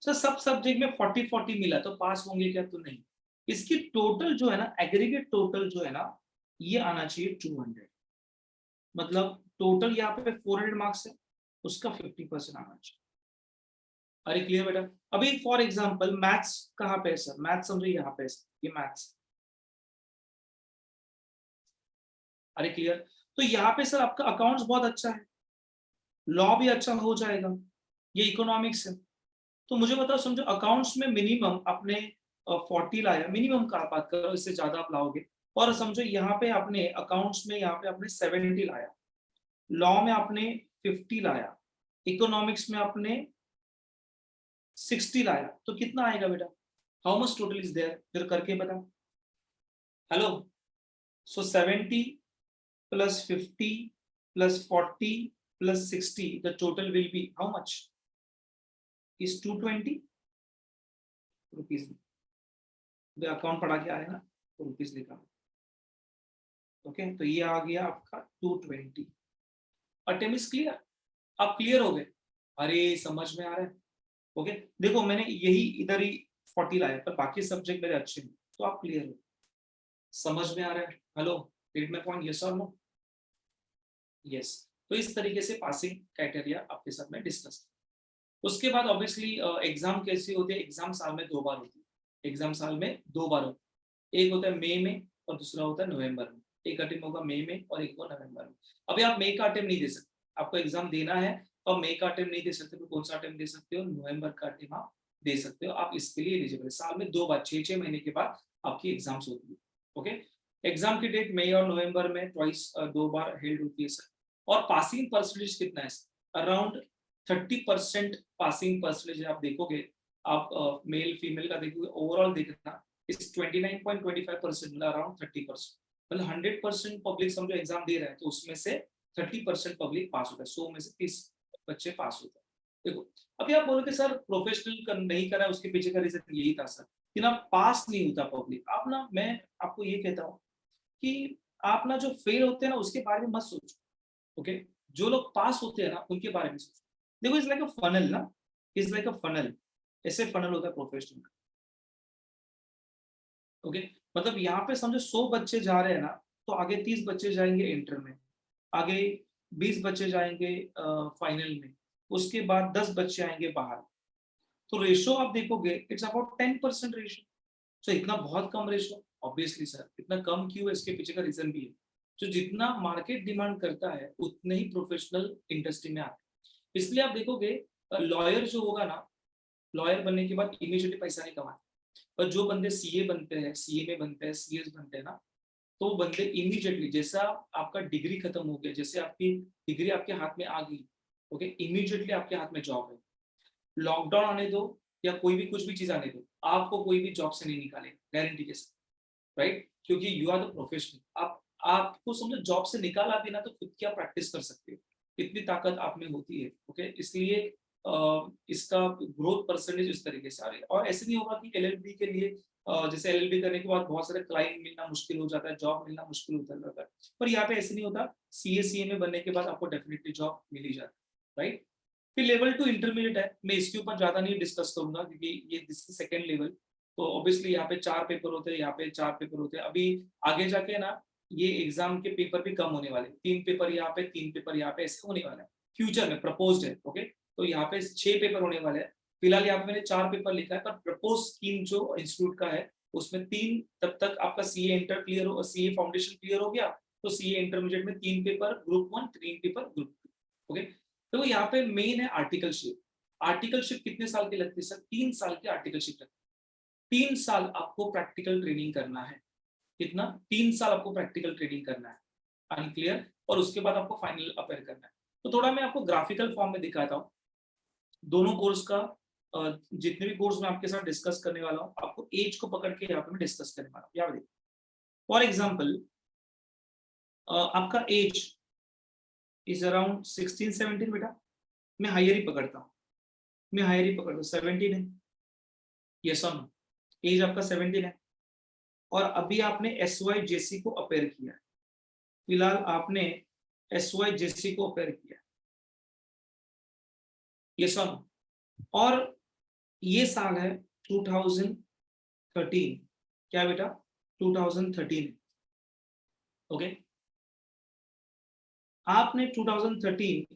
सर सब सब्जेक्ट में 40 40 मिला तो पास होंगे क्या? तो नहीं। इसकी टोटल जो है ना, एग्रीगेट टोटल जो है ना, ये आना चाहिए 200। मतलब टोटल यहाँ पे 400 मार्क्स है, उसका 50% आना चाहिए। अरे क्लियर बेटा? अभी फॉर एग्जांपल मैथ्स कहाँ पे है सर? मैथ्स समझो यहाँ पे है सर, ये मैथ्स। अरे क्लियर? तो यहाँ पे सर आपका अकाउंट्स बहुत अच्छा है, लॉ भी अच्छा हो जाएगा, ये इकोनॉमिक्स है। तो मुझे बताओ, समझो अकाउंट्स में मिनिमम आपने 40 लाया, मिनिमम का बात करो, इससे ज्यादा आप लाओगे। और समझो यहाँ पे आपने अकाउंट्स में यहाँ पे आपने 70 लाया, लॉ में आपने 50 लाया, इकोनॉमिक्स में आपने 60 लाया, तो कितना आएगा बेटा? How much total is there? फिर करके बता। Hello, so 70 plus 50 plus 40 plus 60, the total will be how much? Is 220 rupees. Account पढ़ा के आए ना, तो रुपीज लिखा। ओके, तो ये आ गया आपका 220। Attempt is clear? आप क्लियर हो गए? अरे समझ में आ रहा है? ओके, देखो मैंने यही इधर ही 40 लाया, पर बाकी सब्जेक्ट मेरे अच्छे नहीं, तो आप क्लियर हो? समझ में आ रहा है? Hello, gate my point? Yes और नो? यस। तो इस तरीके से पासिंग क्राइटेरिया आपके साथ में डिस्कस। उसके बाद ऑब्वियसली एग्जाम कैसी होती है? एग्जाम साल में 2 बार होती है। एग्जाम साल में 2 बार होती है, एक होता है मई में और दूसरा होता है नवंबर में। एक अटेम्प्ट होगा मई में और एक होगा नवंबर में। अभी आप मई का अटेम्प्ट नहीं दे सकते, आपको एग्जाम देना है तो मई का अटेम्प्ट नहीं दे सकते, तो कौन सा अटेम्प्ट दे सकते हो? नवंबर का अटेम्प्ट आप दे सकते हो। आप इसके लिए एलिजिबल है। साल में 2 बार, 6 महीने के बाद आपकी एग्जाम्स होती है। ओके, एग्जाम की डेट मई और नवंबर में ट्वाइस 2 बार हेल्ड होती है सर। और पासिंग परसेंटेज कितना है? अराउंड 30% पासिंग परसेंटेज आप देखोगे। आप मेल फीमेल का देखोगे, ओवरऑल देखना इस 29.25% मतलब अराउंड 30%। मतलब 100% पब्लिक समझो एग्जाम दे रहा है, तो उसमें से 30% पब्लिक पास होता है। 100 में से 30 बच्चे पास होते हैं। देखो अभी आप बोलोगे सर प्रोफेशनल नहीं करा, उसके पीछे का रीजन यही था सर कि ना पास नहीं होता पब्लिक। आप ना, मैं आपको ये कहता हूँ कि आप ना जो फेल होते हैं ना उसके बारे में मत सोचो। ओके, जो लोग पास होते हैं ना उनके बारे में सोचो। देखो इज लाइक अ फनल ना, इज लाइक अ फनल, ऐसे फनल होता है प्रोफेशनल का। ओके, मतलब यहाँ पे समझो 100 बच्चे जा रहे हैं ना, तो आगे 30 बच्चे जाएंगे इंटर में, आगे 20 बच्चे जाएंगे फाइनल में, उसके बाद 10 बच्चे आएंगे बाहर, तो रेशो आप देखोगे इट्स अबाउट 10% रेशो। सो इतना बहुत कम रेशो, ऑब्वियसली सर इतना कम क्यों है, इसके पीछे का रीजन भी है। तो जितना मार्केट डिमांड करता है उतने ही प्रोफेशनल इंडस्ट्री में आते हैं। इसलिए आप देखोगे लॉयर जो होगा ना, लॉयर बनने के बाद इमीडिएटली पैसा नहीं कमाते, पर जो बंदे सीए बनते हैं, सीए में बनते हैं, सीएस बनते हैं ना, तो वो बंदे इमीडिएटली, जैसा आपका डिग्री खत्म हो गया, जैसे आपकी डिग्री आपके हाथ में आ गई, ओके, इमीडिएटली आपके हाथ में जॉब है। लॉकडाउन आने दो या कोई भी कुछ भी चीज आने दो, आपको कोई भी जॉब से नहीं निकालेगा गारंटी के साथ, राइट, क्योंकि यू आर द प्रोफेशनल। आप आपको समझो जॉब से निकाला भी ना तो खुद क्या प्रैक्टिस कर सकते हो, इतनी ताकत आप में होती है, ओके। इसलिए इसका ग्रोथ परसेंटेज इस तरीके से आ रही है। और ऐसे नहीं होगा कि एलएलबी के लिए जैसे एलएलबी करने के बाद बहुत सारे क्लाइंट मिलना मुश्किल हो जाता है, जॉब मिलना मुश्किल होता जाता है, पर यहाँ पे ऐसे नहीं होता, सीए सीए में बनने के बाद आपको डेफिनेटली जॉब मिल ही जाती है, राइट। फिर लेवल 2 इंटरमीडिएट है, मैं इसके ऊपर ज्यादा नहीं डिस्कस करूंगा क्योंकि ये दिस इज सेकंड लेवल। तो ऑब्वियसली यहाँ पे 4 पेपर होते हैं, यहाँ पे 4 पेपर होते हैं। अभी आगे जाके ना ये एग्जाम के पेपर भी कम होने वाले, 3 पेपर यहाँ पे, 3 पेपर यहाँ पे, ऐसे होने वाला है फ्यूचर में, प्रपोज्ड है, ओके। तो यहाँ पे 6 पेपर होने वाले हैं, फिलहाल यहाँ पे मैंने 4 पेपर लिखा है, पर प्रपोज स्कीम जो इंस्टीट्यूट का है उसमें 3, तब तक आपका सीए इंटर क्लियर हो, सीए फाउंडेशन क्लियर हो गया तो सीए इंटरमीडिएट में 3 paper group 1, 3 paper group 2, okay. तो यहाँ पे मेन है आर्टिकलशिप। आर्टिकलशिप कितने साल की लगती है सर? 3 साल की आर्टिकलशिप लगती है। 3 साल आपको प्रैक्टिकल ट्रेनिंग करना है। कितना? 3 साल आपको प्रैक्टिकल ट्रेनिंग करना है, अनक्लियर, और उसके बाद आपको फाइनल अपेयर करना है। तो थोड़ा मैं आपको ग्राफिकल फॉर्म में दिखाता हूँ दोनों कोर्स का। जितने भी कोर्स मैं आपके साथ डिस्कस करने वाला हूँ, आपको एज को पकड़ के यहाँ पे मैं डिस्कस करने वाला हूँ। यहाँ देखिए, फॉर एग्जाम्पल आपका एज इज अराउंड 16-17 बेटा, मैं हायर ही पकड़ता हूँ, मैं हायर ही पकड़ता हूँ, 17 है, यस और नो, एज आपका 17 है, और अभी आपने एसवाई जेसी को अपेयर किया है, फिलहाल आपने एसवाई जेसी को अपेयर किया है, यस और नो, और ये साल है 2013, क्या बेटा? 2013, ओके। आपने 2013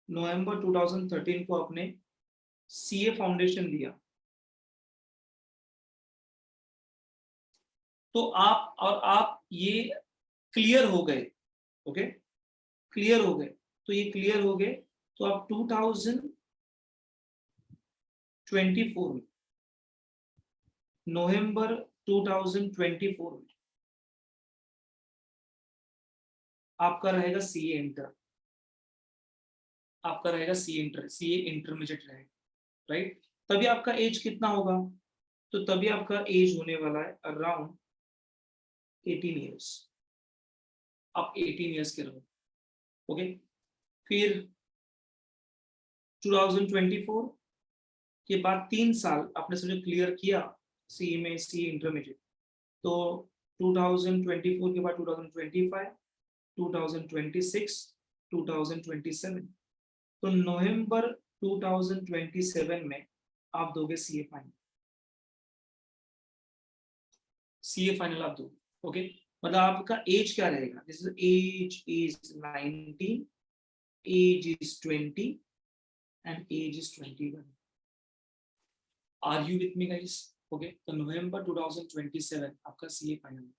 नवंबर 2013 को आपने सीए फाउंडेशन दिया, तो आप ये क्लियर हो गए, ओके, क्लियर हो गए, तो ये क्लियर हो गए, तो आप 2024 में, नवंबर 2024 में आपका रहेगा सीए इंटर, आपका रहेगा सीए इंटर, सीए इंटरमीडिएट रहेगा, राइट। तभी आपका एज कितना होगा? तो तभी आपका एज होने वाला है अराउंड 18 ईयर्स, आप 18 ईयर्स के रहो, ओके। फिर 2024 के बाद 3 साल आपने समझो क्लियर किया सीए में, सीए इंटरमीडिएट, तो 2024 के बाद 2025, 2026, 2027, तो नवंबर 2027 में आप दोगे सीए फाइनल, सीए फाइनल आप दोगे, ओके। मतलब आपका एज क्या रहेगा? This is age is 19, age is 20 and age is 21। Are you with me guys? Okay, तो नवंबर 2027 आपका सीए फाइनल,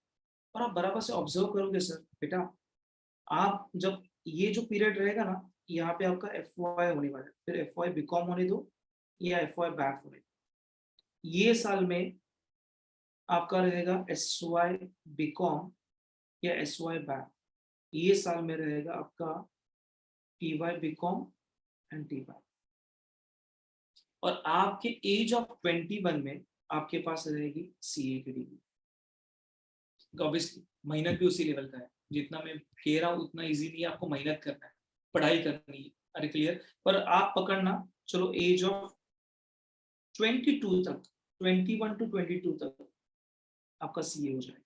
और आप बराबर से ऑब्जर्व करोगे सर बेटा, आप जब ये जो पीरियड रहेगा ना, यहाँ पे आपका एफवाई होने वाला है, फिर एफवाई बीकॉम होने दो या एफवाई बैक होने दो, ये साल में आपका रहेगा एसवाई बीकॉम या एसवाई बैक, ये साल में रहेगा आपका टीवाई बीकॉम एंड टीवाई, और आपके एज ऑफ 21 में आपके पास रहेगी सीए की डिग्री। ऑब्वियसली मेहनत भी उसी लेवल का है, जितना मैं कह रहा हूँ उतना इजी नहीं है, आपको मेहनत करना है, पढ़ाई करनी है, अरे क्लियर। पर आप पकड़ना, चलो एज ऑफ 22 तक, 21 टू 22 तक आपका सीए हो जाएगा,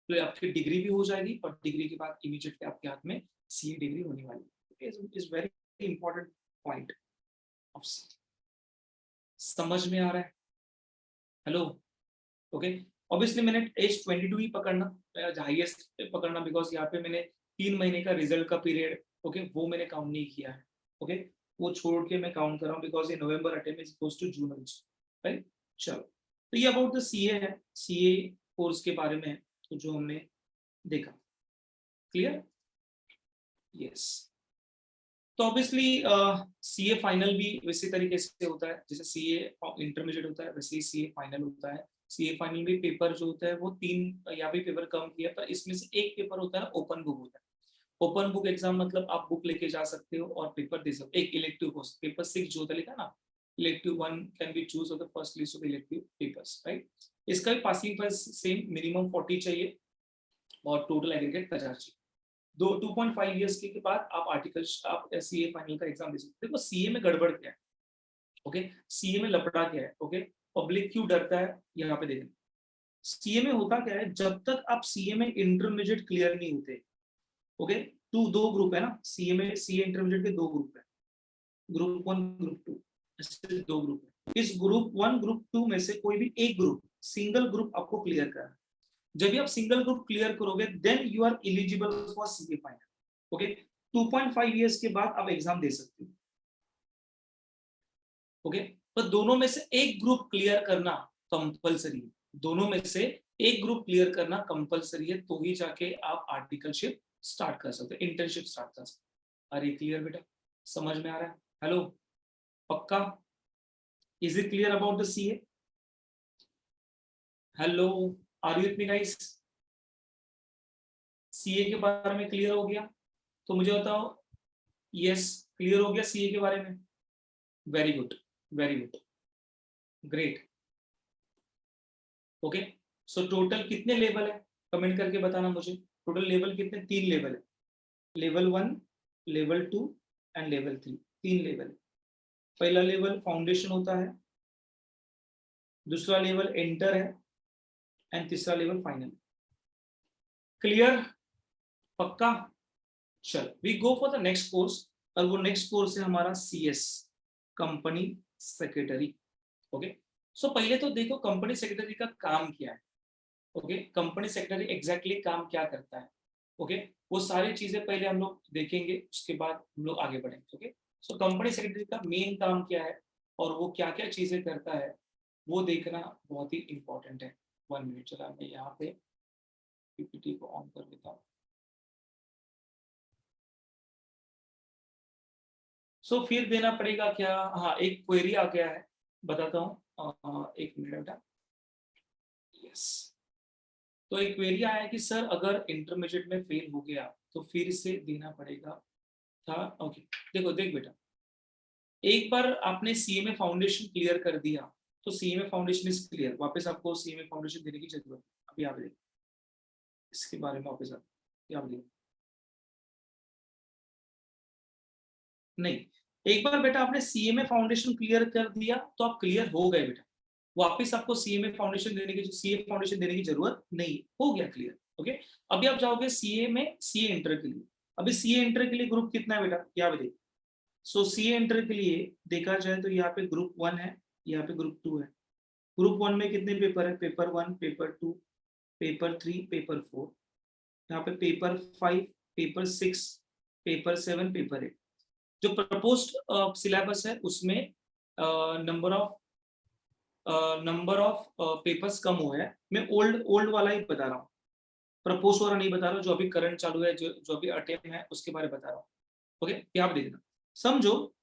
तो आपकी डिग्री भी हो जाएगी, और डिग्री के बाद इमीडिएटली आपके हाथ में सीए डिग्री होने वाली है। Is very important point of, समझ में आ रहा है? Hello, okay. ऑब्वियसली मैंने एज 22 ही पकड़ना, हाईएस्ट पकड़ना, बिकॉज यहाँ पे मैंने 3 महीने का रिजल्ट का पीरियड, ओके, वो मैंने काउंट नहीं किया है, ओके, वो छोड़ के मैं काउंट कर रहा हूँ बिकॉज ये November attempt is goes to June also, right. चलो, तो ये अबाउट द सीए है, सीए कोर्स के बारे में है, तो जो हमने देखा, क्लियर, यस। तो ऑब्वियसली सीए फाइनल भी वैसे तरीके से होता है, जैसे सीए इंटरमीडिएट होता है वैसे ही सीए फाइनल होता है। सीए फाइनल में पेपर जो होता है वो 3 या भी पेपर कम किया, पर इसमें से एक पेपर होता है ओपन बुक होता है। ओपन बुक एग्जाम मतलब आप बुक लेके जा सकते हो और पेपर दे सकते हो, एक इलेक्टिव कोर्स पेपर 6 जो होता है लिखा ना, elective 1 can be choose of the first list of elective papers, right. इसका भी पासिंग पर सेम मिनिमम 40 चाहिए और टोटल एग्रीगेट 50 चाहिए। 2.5 इयर्स के बाद आप आर्टिकल आप सीए फाइनल का एग्जाम दे सकते हो। देखो सीए में गड़बड़ क्या है, ओके, सीए में लपड़ा क्या है, ओके, पब्लिक क्यों डरता है, यहाँ पे देखें। सीए में होता क्या है, जब तक आप सीए में इंटरमीडिएट क्लियर नहीं होते, ओके, दो ग्रुप है ना सीए में, सीए इंटरमीडिएट के 2 ग्रुप है, ग्रुप 1 ग्रुप 2, ऐसे 2 ग्रुप है। इस ग्रुप 1 ग्रुप 2 में से कोई भी एक ग्रुप, सिंगल ग्रुप आपको क्लियर करना है। जब भी आप सिंगल ग्रुप क्लियर करोगे then you are eligible for CA final, okay. 2.5 years के बाद आप एग्जाम दे सकते हो, ओके। तो दोनों में से एक ग्रुप क्लियर करना कंपलसरी है, दोनों में से एक ग्रुप क्लियर करना कंपलसरी है, तो ही जाके आप आर्टिकलशिप स्टार्ट कर सकते हो, इंटर्नशिप स्टार्ट कर सकते हो। अरे क्लियर बेटा, समझ में आ रहा है, हेलो, पक्का, is it clear about the CA, hello, are you with me guys, CA के बारे में क्लियर हो गया, तो मुझे बताओ, यस क्लियर हो गया सीए के बारे में, very good, very good, great, okay. So total कितने लेवल है, कमेंट करके बताना मुझे, टोटल लेवल कितने, 3 लेवल है, level 1, level 2 and level 3, 3 level है। पहला लेवल फाउंडेशन होता है, दूसरा लेवल एंटर है एंड तीसरा लेवल फाइनल, क्लियर, पक्का। चल we go for the next course, और वो नेक्स्ट कोर्स है हमारा CS, company secretary, okay. So पहले तो देखो कंपनी सेक्रेटरी का काम क्या है, ओके, कंपनी सेक्रेटरी एग्जैक्टली काम क्या करता है, ओके, वो सारी चीजें पहले हम लोग देखेंगे, उसके बाद हम लोग आगे बढ़ेंगे, ओके। सो कंपनी सेक्रेटरी का मेन काम क्या है और वो क्या क्या चीजें करता है, वो देखना बहुत ही इंपॉर्टेंट है। 1 मिनट, चला मैं यहाँ पे पीपीटी को ऑन कर देता हूँ। सो फिर देना पड़ेगा क्या, हाँ एक क्वेरी आ गया है, बताता हूँ, एक मिनट बेटा, यस। तो एक क्वेरी आया है कि सर अगर इंटरमीडिएट में फेल हो गया तो फिर से देना पड़ेगा था, ओके। देखो देख बेटा, एक बार आपने सीए में फाउंडेशन क्लियर कर दिया तो सीए में फाउंडेशन इज क्लियर, वापस आपको सीए में फाउंडेशन देने की जरूरत है, अभी आप देखो इसके बारे में, वापस आप देखो, नहीं, एक बार बेटा आपने सीए में फाउंडेशन क्लियर कर दिया तो आप क्लियर हो गए बेटा, वापस आपको सीए में फाउंडेशन देने की, सीए फाउंडेशन देने की जरूरत नहीं, हो गया क्लियर, ओके। अभी आप जाओगे सीए में सीए इंटर के लिए, अभी सीए इंटर के लिए ग्रुप कितना है बेटा, यहाँ पे देखो। सो सीए इंटर के लिए देखा जाए तो यहाँ पे ग्रुप 1 है, यहाँ पे ग्रुप 2 है। ग्रुप 1 में कितने पेपर है, पेपर 1, पेपर 2, पेपर 3, पेपर 4, यहाँ पे पेपर 5, पेपर 6, पेपर 7, पेपर 8। जो प्रपोज्ड सिलेबस है उसमें नंबर ऑफ पेपर्स कम हुए हैं, मैं ओल्ड ओल्ड वाला ही बता रहा हूँ, प्रपोज वाला नहीं बता रहा हूँ, जो अभी करंट चालू है, जो अभी अटेम्प्ट है उसके बारे में बता रहा हूँ, ओके, यहाँ पे देखना, समझो।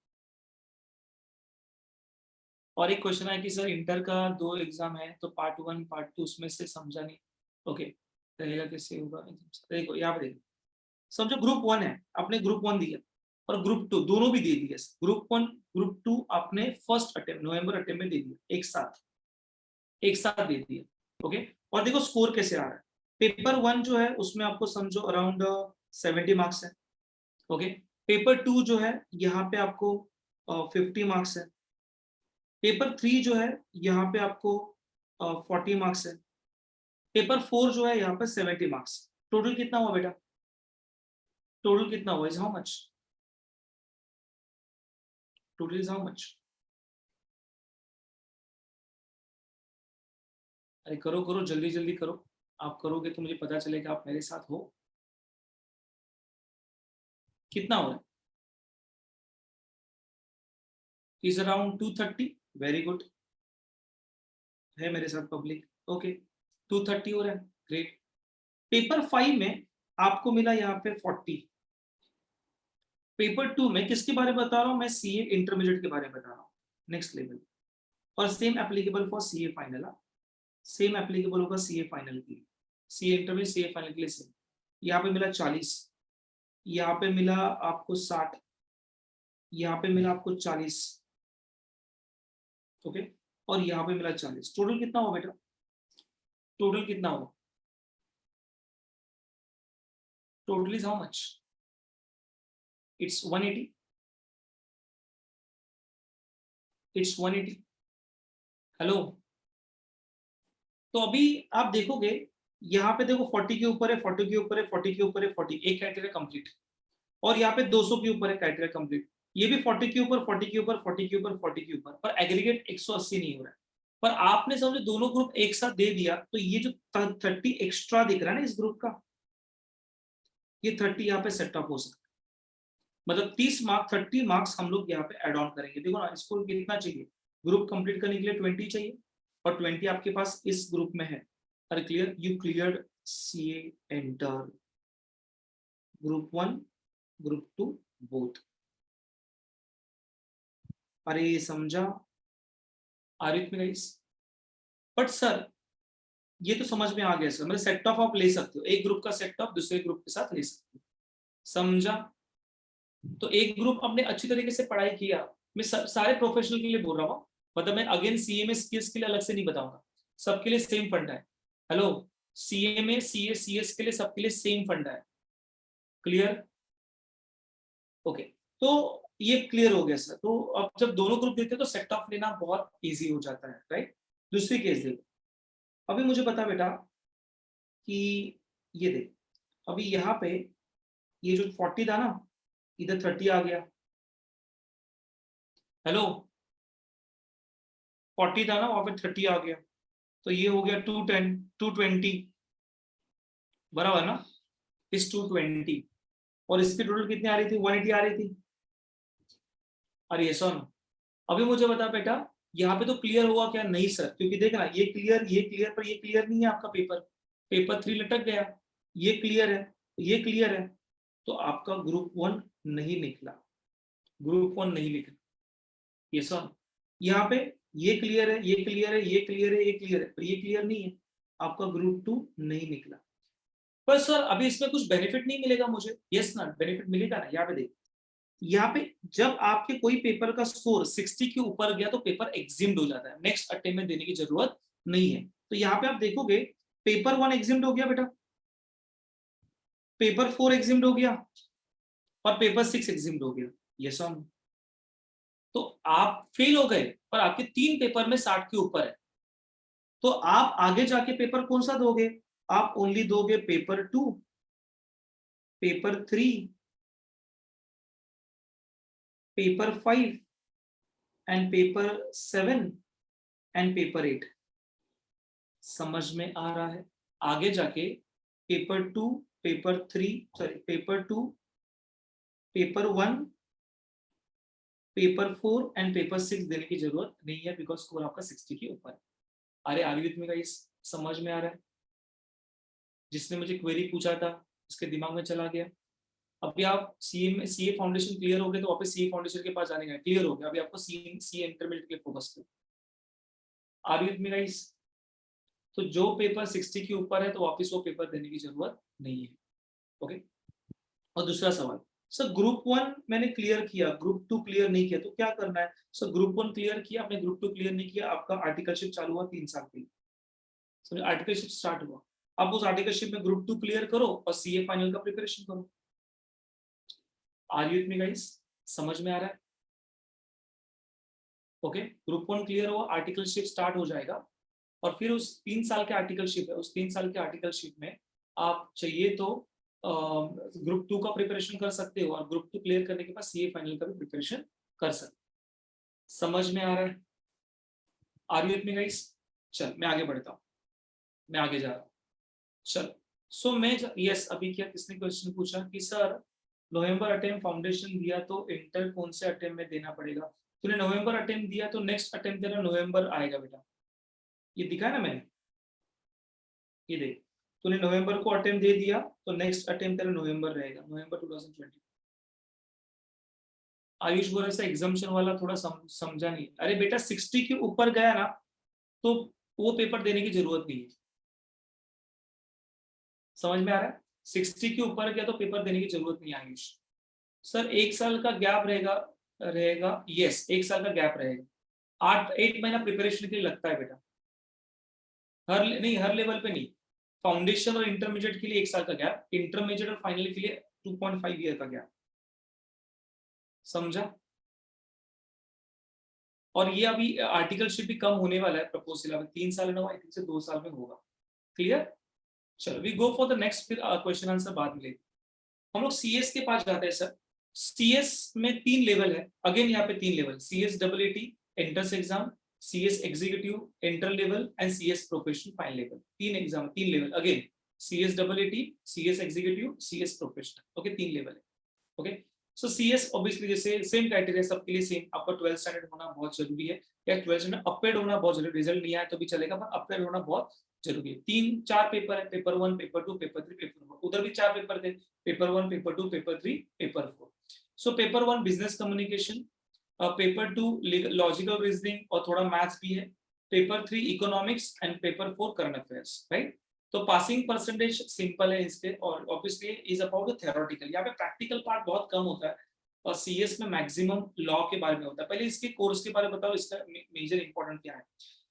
और एक क्वेश्चन है कि सर इंटर का 2 एग्जाम है तो पार्ट 1 पार्ट 2 उसमें से समझा नहीं, ओके, रहेगा कैसे होगा, देखो यहाँ पे देखो, समझो ग्रुप 1 है, आपने ग्रुप 1 दिया और ग्रुप 2 दोनों भी दे दिए, ग्रुप 1 ग्रुप 2 आपने फर्स्ट अटेम्प्ट नवंबर अटेम्प्ट में दे दिया, एक साथ दे दिया, ओके। और देखो स्कोर कैसे आ रहा है, पेपर 1 जो है उसमें आपको समझो अराउंड 70 मार्क्स है, ओके। पेपर 2 जो है यहाँ पे आपको 50 मार्क्स है, पेपर 3 जो है यहाँ पे आपको 40 मार्क्स है, पेपर 4 जो है यहाँ पे 70 मार्क्स, टोटल कितना हुआ बेटा, टोटल कितना हुआ, is how much, total is how much, अरे करो करो जल्दी जल्दी करो, आप करोगे तो मुझे पता चलेगा आप मेरे साथ हो। कितना हो रहा है? Is around 230. वेरी गुड, है मेरे साथ पब्लिक? ओके, 230 हो रहा है, ग्रेट. पेपर 5 में आपको मिला यहाँ पे 40. पेपर 2 में किसके बारे में बता रहा हूँ मैं? सीए इंटरमीडिएट के बारे में बता रहा हूँ, नेक्स्ट लेवल. और same applicable for CA final. Same applicable होगा सीए फाइनल के लिए, सीए इंटरमीडिएट सीए फाइनल के लिए सेम. यहाँ पे मिला 40, यहाँ पे मिला आपको 60, यहाँ पे मिला आपको 40, ओके, और यहाँ पे मिला 40. टोटल कितना हुआ बेटा? टोटल कितना हुआ? Total is how much? It's 180. It's 180. Hello, तो अभी आप देखोगे यहाँ पे देखो 40 के ऊपर है, 40 के ऊपर है, 40 के ऊपर है, 40, एक क्राइटेरिया कंप्लीट. और यहाँ पे 200 के ऊपर है क्राइटेरिया कंप्लीट. ये भी 40 के ऊपर, 40 के ऊपर, 40 के ऊपर, 40 के ऊपर, पर एग्रीगेट 180 नहीं हो रहा है. पर आपने समझो दोनों ग्रुप एक साथ दे दिया, तो ये जो 30 एक्स्ट्रा दिख रहा है ना इस ग्रुप का, ये 30 यहाँ पे सेट अप हो सकता है. मतलब 30 मार्क्स, 30 मार्क्स हम लोग यहाँ पे एड ऑन करेंगे. देखो ना, इसको कितना चाहिए? ग्रुप कंप्लीट करने के लिए 20 चाहिए, और 20 आपके पास इस ग्रुप में है. अरे clear, you clear CA enter group 1 group 2 both. अरे समझा? आरिफ में गाइस? बट सर ये तो समझ में आ गया सर, मतलब सेट ऑफ आप ले सकते हो, एक ग्रुप का सेट ऑफ दूसरे ग्रुप के साथ ले सकते हो. समझा? तो एक ग्रुप आपने अच्छी तरीके से पढ़ाई किया. मैं सारे प्रोफेशनल के लिए बोल रहा हूँ, मतलब मैं अगेन सीए में स्किल्स के लिए अलग से नहीं बताऊंगा, सबके लिए सेम फंडा है. हेलो, सीए में सीए सीएस के लिए सबके लिए सेम फंडा है. क्लियर? ओके, तो ये क्लियर हो गया सर. तो अब जब दोनों ग्रुप देते हैं तो सेट ऑफ लेना बहुत इजी हो जाता है, राइट? दूसरी केस देखो, अभी मुझे बता बेटा कि ये देख, अभी यहाँ पे ये जो 40 था ना, इधर 30 आ गया. हेलो, 40 था ना, वहां पे 30 आ गया, तो ये हो गया 210, 220, बराबर ना? इस 220, और इसकी टोटल कितनी आ रही थी? 180 आ रही थी. अरे सुन, अभी मुझे बता बेटा, यहाँ पे तो क्लियर हुआ क्या? नहीं सर, क्योंकि देखना, ये क्लियर, ये क्लियर, पर ये क्लियर नहीं है आपका पेपर. पेपर 3 लटक गया. ये क्लियर है, ये क्लियर है, तो आपका ग्रुप 1 नहीं निकला. ग्रुप 1 नहीं निकला. ये सुन, यहाँ पे ये क्लियर है, ये क्लियर है, ये क्लियर है, ये क्लियर है, पर ये क्लियर नहीं है, आपका ग्रुप 2 नहीं निकला. पर सर अभी इसमें कुछ बेनिफिट नहीं मिलेगा मुझे? यस ना, बेनिफिट मिलेगा ना. यहाँ पे देख, यहाँ पे जब आपके कोई पेपर का स्कोर 60 के ऊपर गया तो पेपर एग्जिम्ड हो जाता है, नेक्स्ट अटेम्प्ट में देने की जरूरत नहीं है. तो यहाँ पे आप देखोगे पेपर 1 एग्जिम्ड हो गया बेटा, पेपर 4 एग्जिम्ड हो गया, और पेपर 6 एग्जिम्ड हो गया. यस और नो? तो आप फेल हो गए, पर आपके 3 पेपर में 60 के ऊपर है. तो आप आगे जाके पेपर कौन सा दोगे? आप ओनली दोगे paper 2, paper 3, paper 5 and paper 7 and paper 8. समझ में आ रहा है? आगे जाके paper 2, paper 3, sorry paper 2, paper 1, paper 4 and paper 6 देने की जरूरत नहीं है, बिकॉज स्कोर आपका 60 के ऊपर है. अरे आगे विथ में गाइस, समझ में आ रहा है? जिसने मुझे क्वेरी पूछा था उसके दिमाग में चला गया. अभी आप सीए में, सीए फाउंडेशन क्लियर हो गए तो वापस सीए फाउंडेशन के पास जाने का क्लियर हो गया. अभी आपको सीए इंटरमीडिएट के लिए फोकस करो. आगे विथ में गाइस? तो जो पेपर 60 के ऊपर है तो वापस वो पेपर देने की जरूरत नहीं है. ओके. और दूसरा सवाल, सर ग्रुप 1 मैंने क्लियर किया, ग्रुप 2 क्लियर नहीं किया, तो क्या करना है? सर ग्रुप 1 क्लियर किया आपने, ग्रुप 2 क्लियर नहीं किया, आपका आर्टिकलशिप चालू हुआ 3 साल के लिए. समझो, आर्टिकलशिप स्टार्ट हुआ, अब उस आर्टिकलशिप में ग्रुप 2 क्लियर करो और सीए फाइनल का प्रिपरेशन करो. Are you with me guys? समझ में आ रहा है? ओके, ग्रुप 1 क्लियर हुआ, आर्टिकलशिप स्टार्ट हो जाएगा, और फिर उस 3 साल के आर्टिकलशिप है, उस 3 साल के आर्टिकलशिप में आप चाहिए तो ग्रुप 2 का प्रिपरेशन कर सकते हो, और ग्रुप 2 क्लियर करने के बाद सीए फाइनल का भी प्रिपरेशन कर सकते हो. समझ में आ रहा है? Are you with me guys? चल मैं आगे बढ़ता हूँ, मैं आगे जा रहा हूँ. चल सो मैं यस, अभी क्या किसने क्वेश्चन पूछा कि सर नवंबर अटेम्प्ट फाउंडेशन दिया तो इंटर कौन से अटेम्प्ट में देना पड़ेगा? तूने नवंबर अटेम्प्ट दिया तो नेक्स्ट अटेम्प्ट तेरा नवंबर आएगा बेटा, ये दिखा ना मैंने, ये देख, तूने नवंबर को अटेम्प्ट दे दिया तो नेक्स्ट अटेम्प्ट तेरा नवंबर रहेगा, नवंबर 2020। आयुष बोल रहा एग्जामिशन वाला थोड़ा समझा नहीं। अरे बेटा 60 के ऊपर गया ना तो वो पेपर देने की जरूरत नहीं है, समझ में आ रहा है? 60 के ऊपर गया तो पेपर देने की जरूरत नहीं है आयुष। सर 1 साल का गैप रहेगा, रहेगा यस 1 साल का गैप रहेगा। 8 महीना प्रिपरेशन के लिए लगता है बेटा, हर लेवल पे नहीं, फाउंडेशन और इंटरमीडिएट के लिए 1 साल का गैप, इंटरमीडिएट और फाइनल के लिए 2.5 ईयर का गैप, समझा? और ये अभी आर्टिकलशिप भी कम होने वाला है, प्रपोज सिलेबस 3 साल ना, आई थिंक से 2 साल में होगा। क्लियर? चलो we go for the next, फिर क्वेश्चन आंसर बाद में। हम लोग सीएस के पास जाते हैं सर। सीएस में 3 लेवल है, अगेन यहाँ पे 3 level, CS WT entrance exam, CS executive enter level and CS professional final level. 3 exam, 3 level, again CS WT, CS executive, CS professional, okay 3 level है। ओके सो सीएस ऑब्वियसली जैसे same criteria सबके लिए same, आपका 12th standard होना बहुत जरूरी है, या 12th स्टैंडर्ड अपग्रेड होना बहुत जरूरी, रिजल्ट नहीं आया तो भी चलेगा पर अपग्रेड होना बहुत जरूरी है। 3-4 पेपर है, पेपर 1, पेपर 2, पेपर 3, पेपर 4, उधर भी 4 पेपर थे, paper 1, paper 2, paper 3, paper 4। So paper 1 business communication, paper 2 logical reasoning और थोड़ा मैथ्स भी है, paper 3 economics and paper 4 current affairs, right? तो पासिंग परसेंटेज सिंपल है इसके, और obviously is about the theoretical, यहाँ पे प्रैक्टिकल पार्ट बहुत कम होता है, और सीएस में मैक्सिमम लॉ के बारे में होता है। पहले इसके कोर्स के बारे में बताओ, इसका मेजर इंपॉर्टेंट क्या है?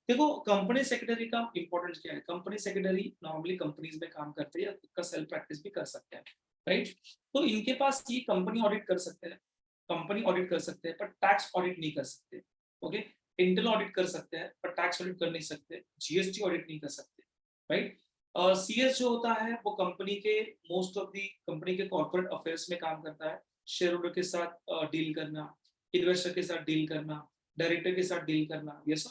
देखो कंपनी सेक्रेटरी का इंपॉर्टेंस क्या है, कंपनी सेक्रेटरी नॉर्मली कंपनीज में काम करते हैं या खुद का सेल्फ प्रैक्टिस भी कर सकते हैं, राइट? तो इनके पास ये कंपनी ऑडिट कर सकते हैं, कंपनी ऑडिट कर सकते हैं पर टैक्स ऑडिट नहीं कर सकते, ओके? इंटरनल ऑडिट कर सकते हैं पर टैक्स ऑडिट कर नहीं सकते, जीएसटी ऑडिट नहीं कर सकते, राइट? सीएस जो होता है वो कंपनी के मोस्ट ऑफ दी कंपनी के कॉर्पोरेट अफेयर्स में काम करता है, शेयर होल्डर के साथ डील करना, इन्वेस्टर के साथ डील करना, डायरेक्टर के साथ डील करना, यस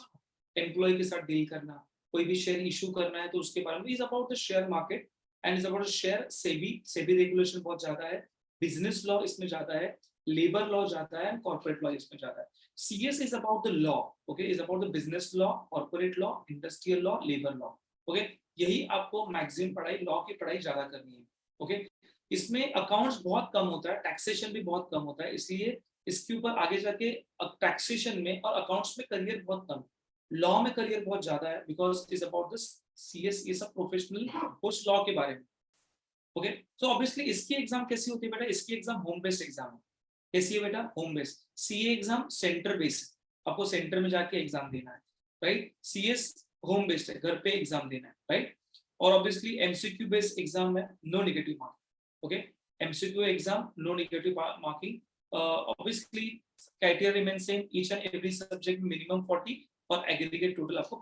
एम्प्लॉय के साथ डील करना, कोई भी शेयर इशू करना है तो उसके बारे में, is about the share market and is about share. SEBI regulation बहुत ज्यादा है, बिजनेस लॉ इसमें ज्यादा है, लेबर लॉ ज्यादा है, कॉर्पोरेट लॉ इसमें ज्यादा है। CS is about the law, okay, is about the business law, corporate law, industrial law, labour law, okay? यही आपको मैक्सिमम पढ़ाई, लॉ की पढ़ाई ज्यादा करनी है, ओके? इसमें अकाउंट्स बहुत कम होता है, टैक्सेशन भी बहुत कम होता है, इसलिए इसके ऊपर आगे जाके टैक्सेशन में और अकाउंट्स में करियर बहुत कम, लॉ में करियर बहुत ज्यादा है, because is about this CS, ये सब प्रोफेशनल कुछ लॉ के बारे में, ओके? सो ऑब्वियसली इसकी एग्जाम कैसी होती है बेटा? इसकी एग्जाम होम बेस्ड एग्जाम है। कैसी है बेटा? Home based. CA exam centre based, आपको सेंटर में जाके एग्जाम देना है, राइट? सीएस होम बेस्ड है, घर पे एग्जाम देना है, राइट? और ऑब्वियसली एमसीक्यू बेस्ड एग्जाम है, no negative marking, okay? MCQ exam, no negative marking. Obviously criteria remains same, each and every subject minimum 40 और aggregate total आपको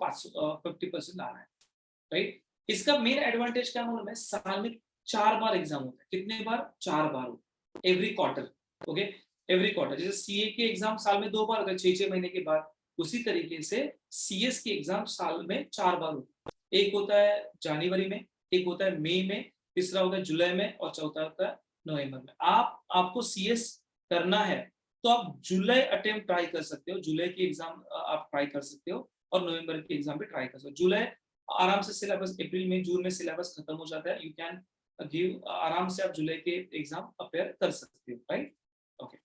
50% लाना है, right? इसका मेन एडवांटेज क्या मालूम है? साल में 4 बार एग्जाम होता है। कितने बार? 4 बार, every quarter, okay? Every quarter. जैसे सीए के एग्जाम साल में 2 बार होता है, 6-6 महीने के बाद, उसी तरीके से सीएस के एग्जाम साल में 4 बार होता है। एक होता है जनवरी में, एक होता है मई में, तीसरा होता है जुलाई में, और चौथा होता है नवंबर में। आपको सीएस करना है तो आप जुलाई अटेम्प्ट ट्राई कर सकते हो, जुलाई की एग्जाम आप ट्राई कर सकते हो, और नवंबर की एग्जाम भी ट्राई कर सकते हो। जुलाई आराम से सिलेबस, अप्रैल में जून में सिलेबस खत्म हो जाता है, यू कैन गिव आराम से, आप जुलाई के एग्जाम अपेयर कर सकते हो, राइट? ओके।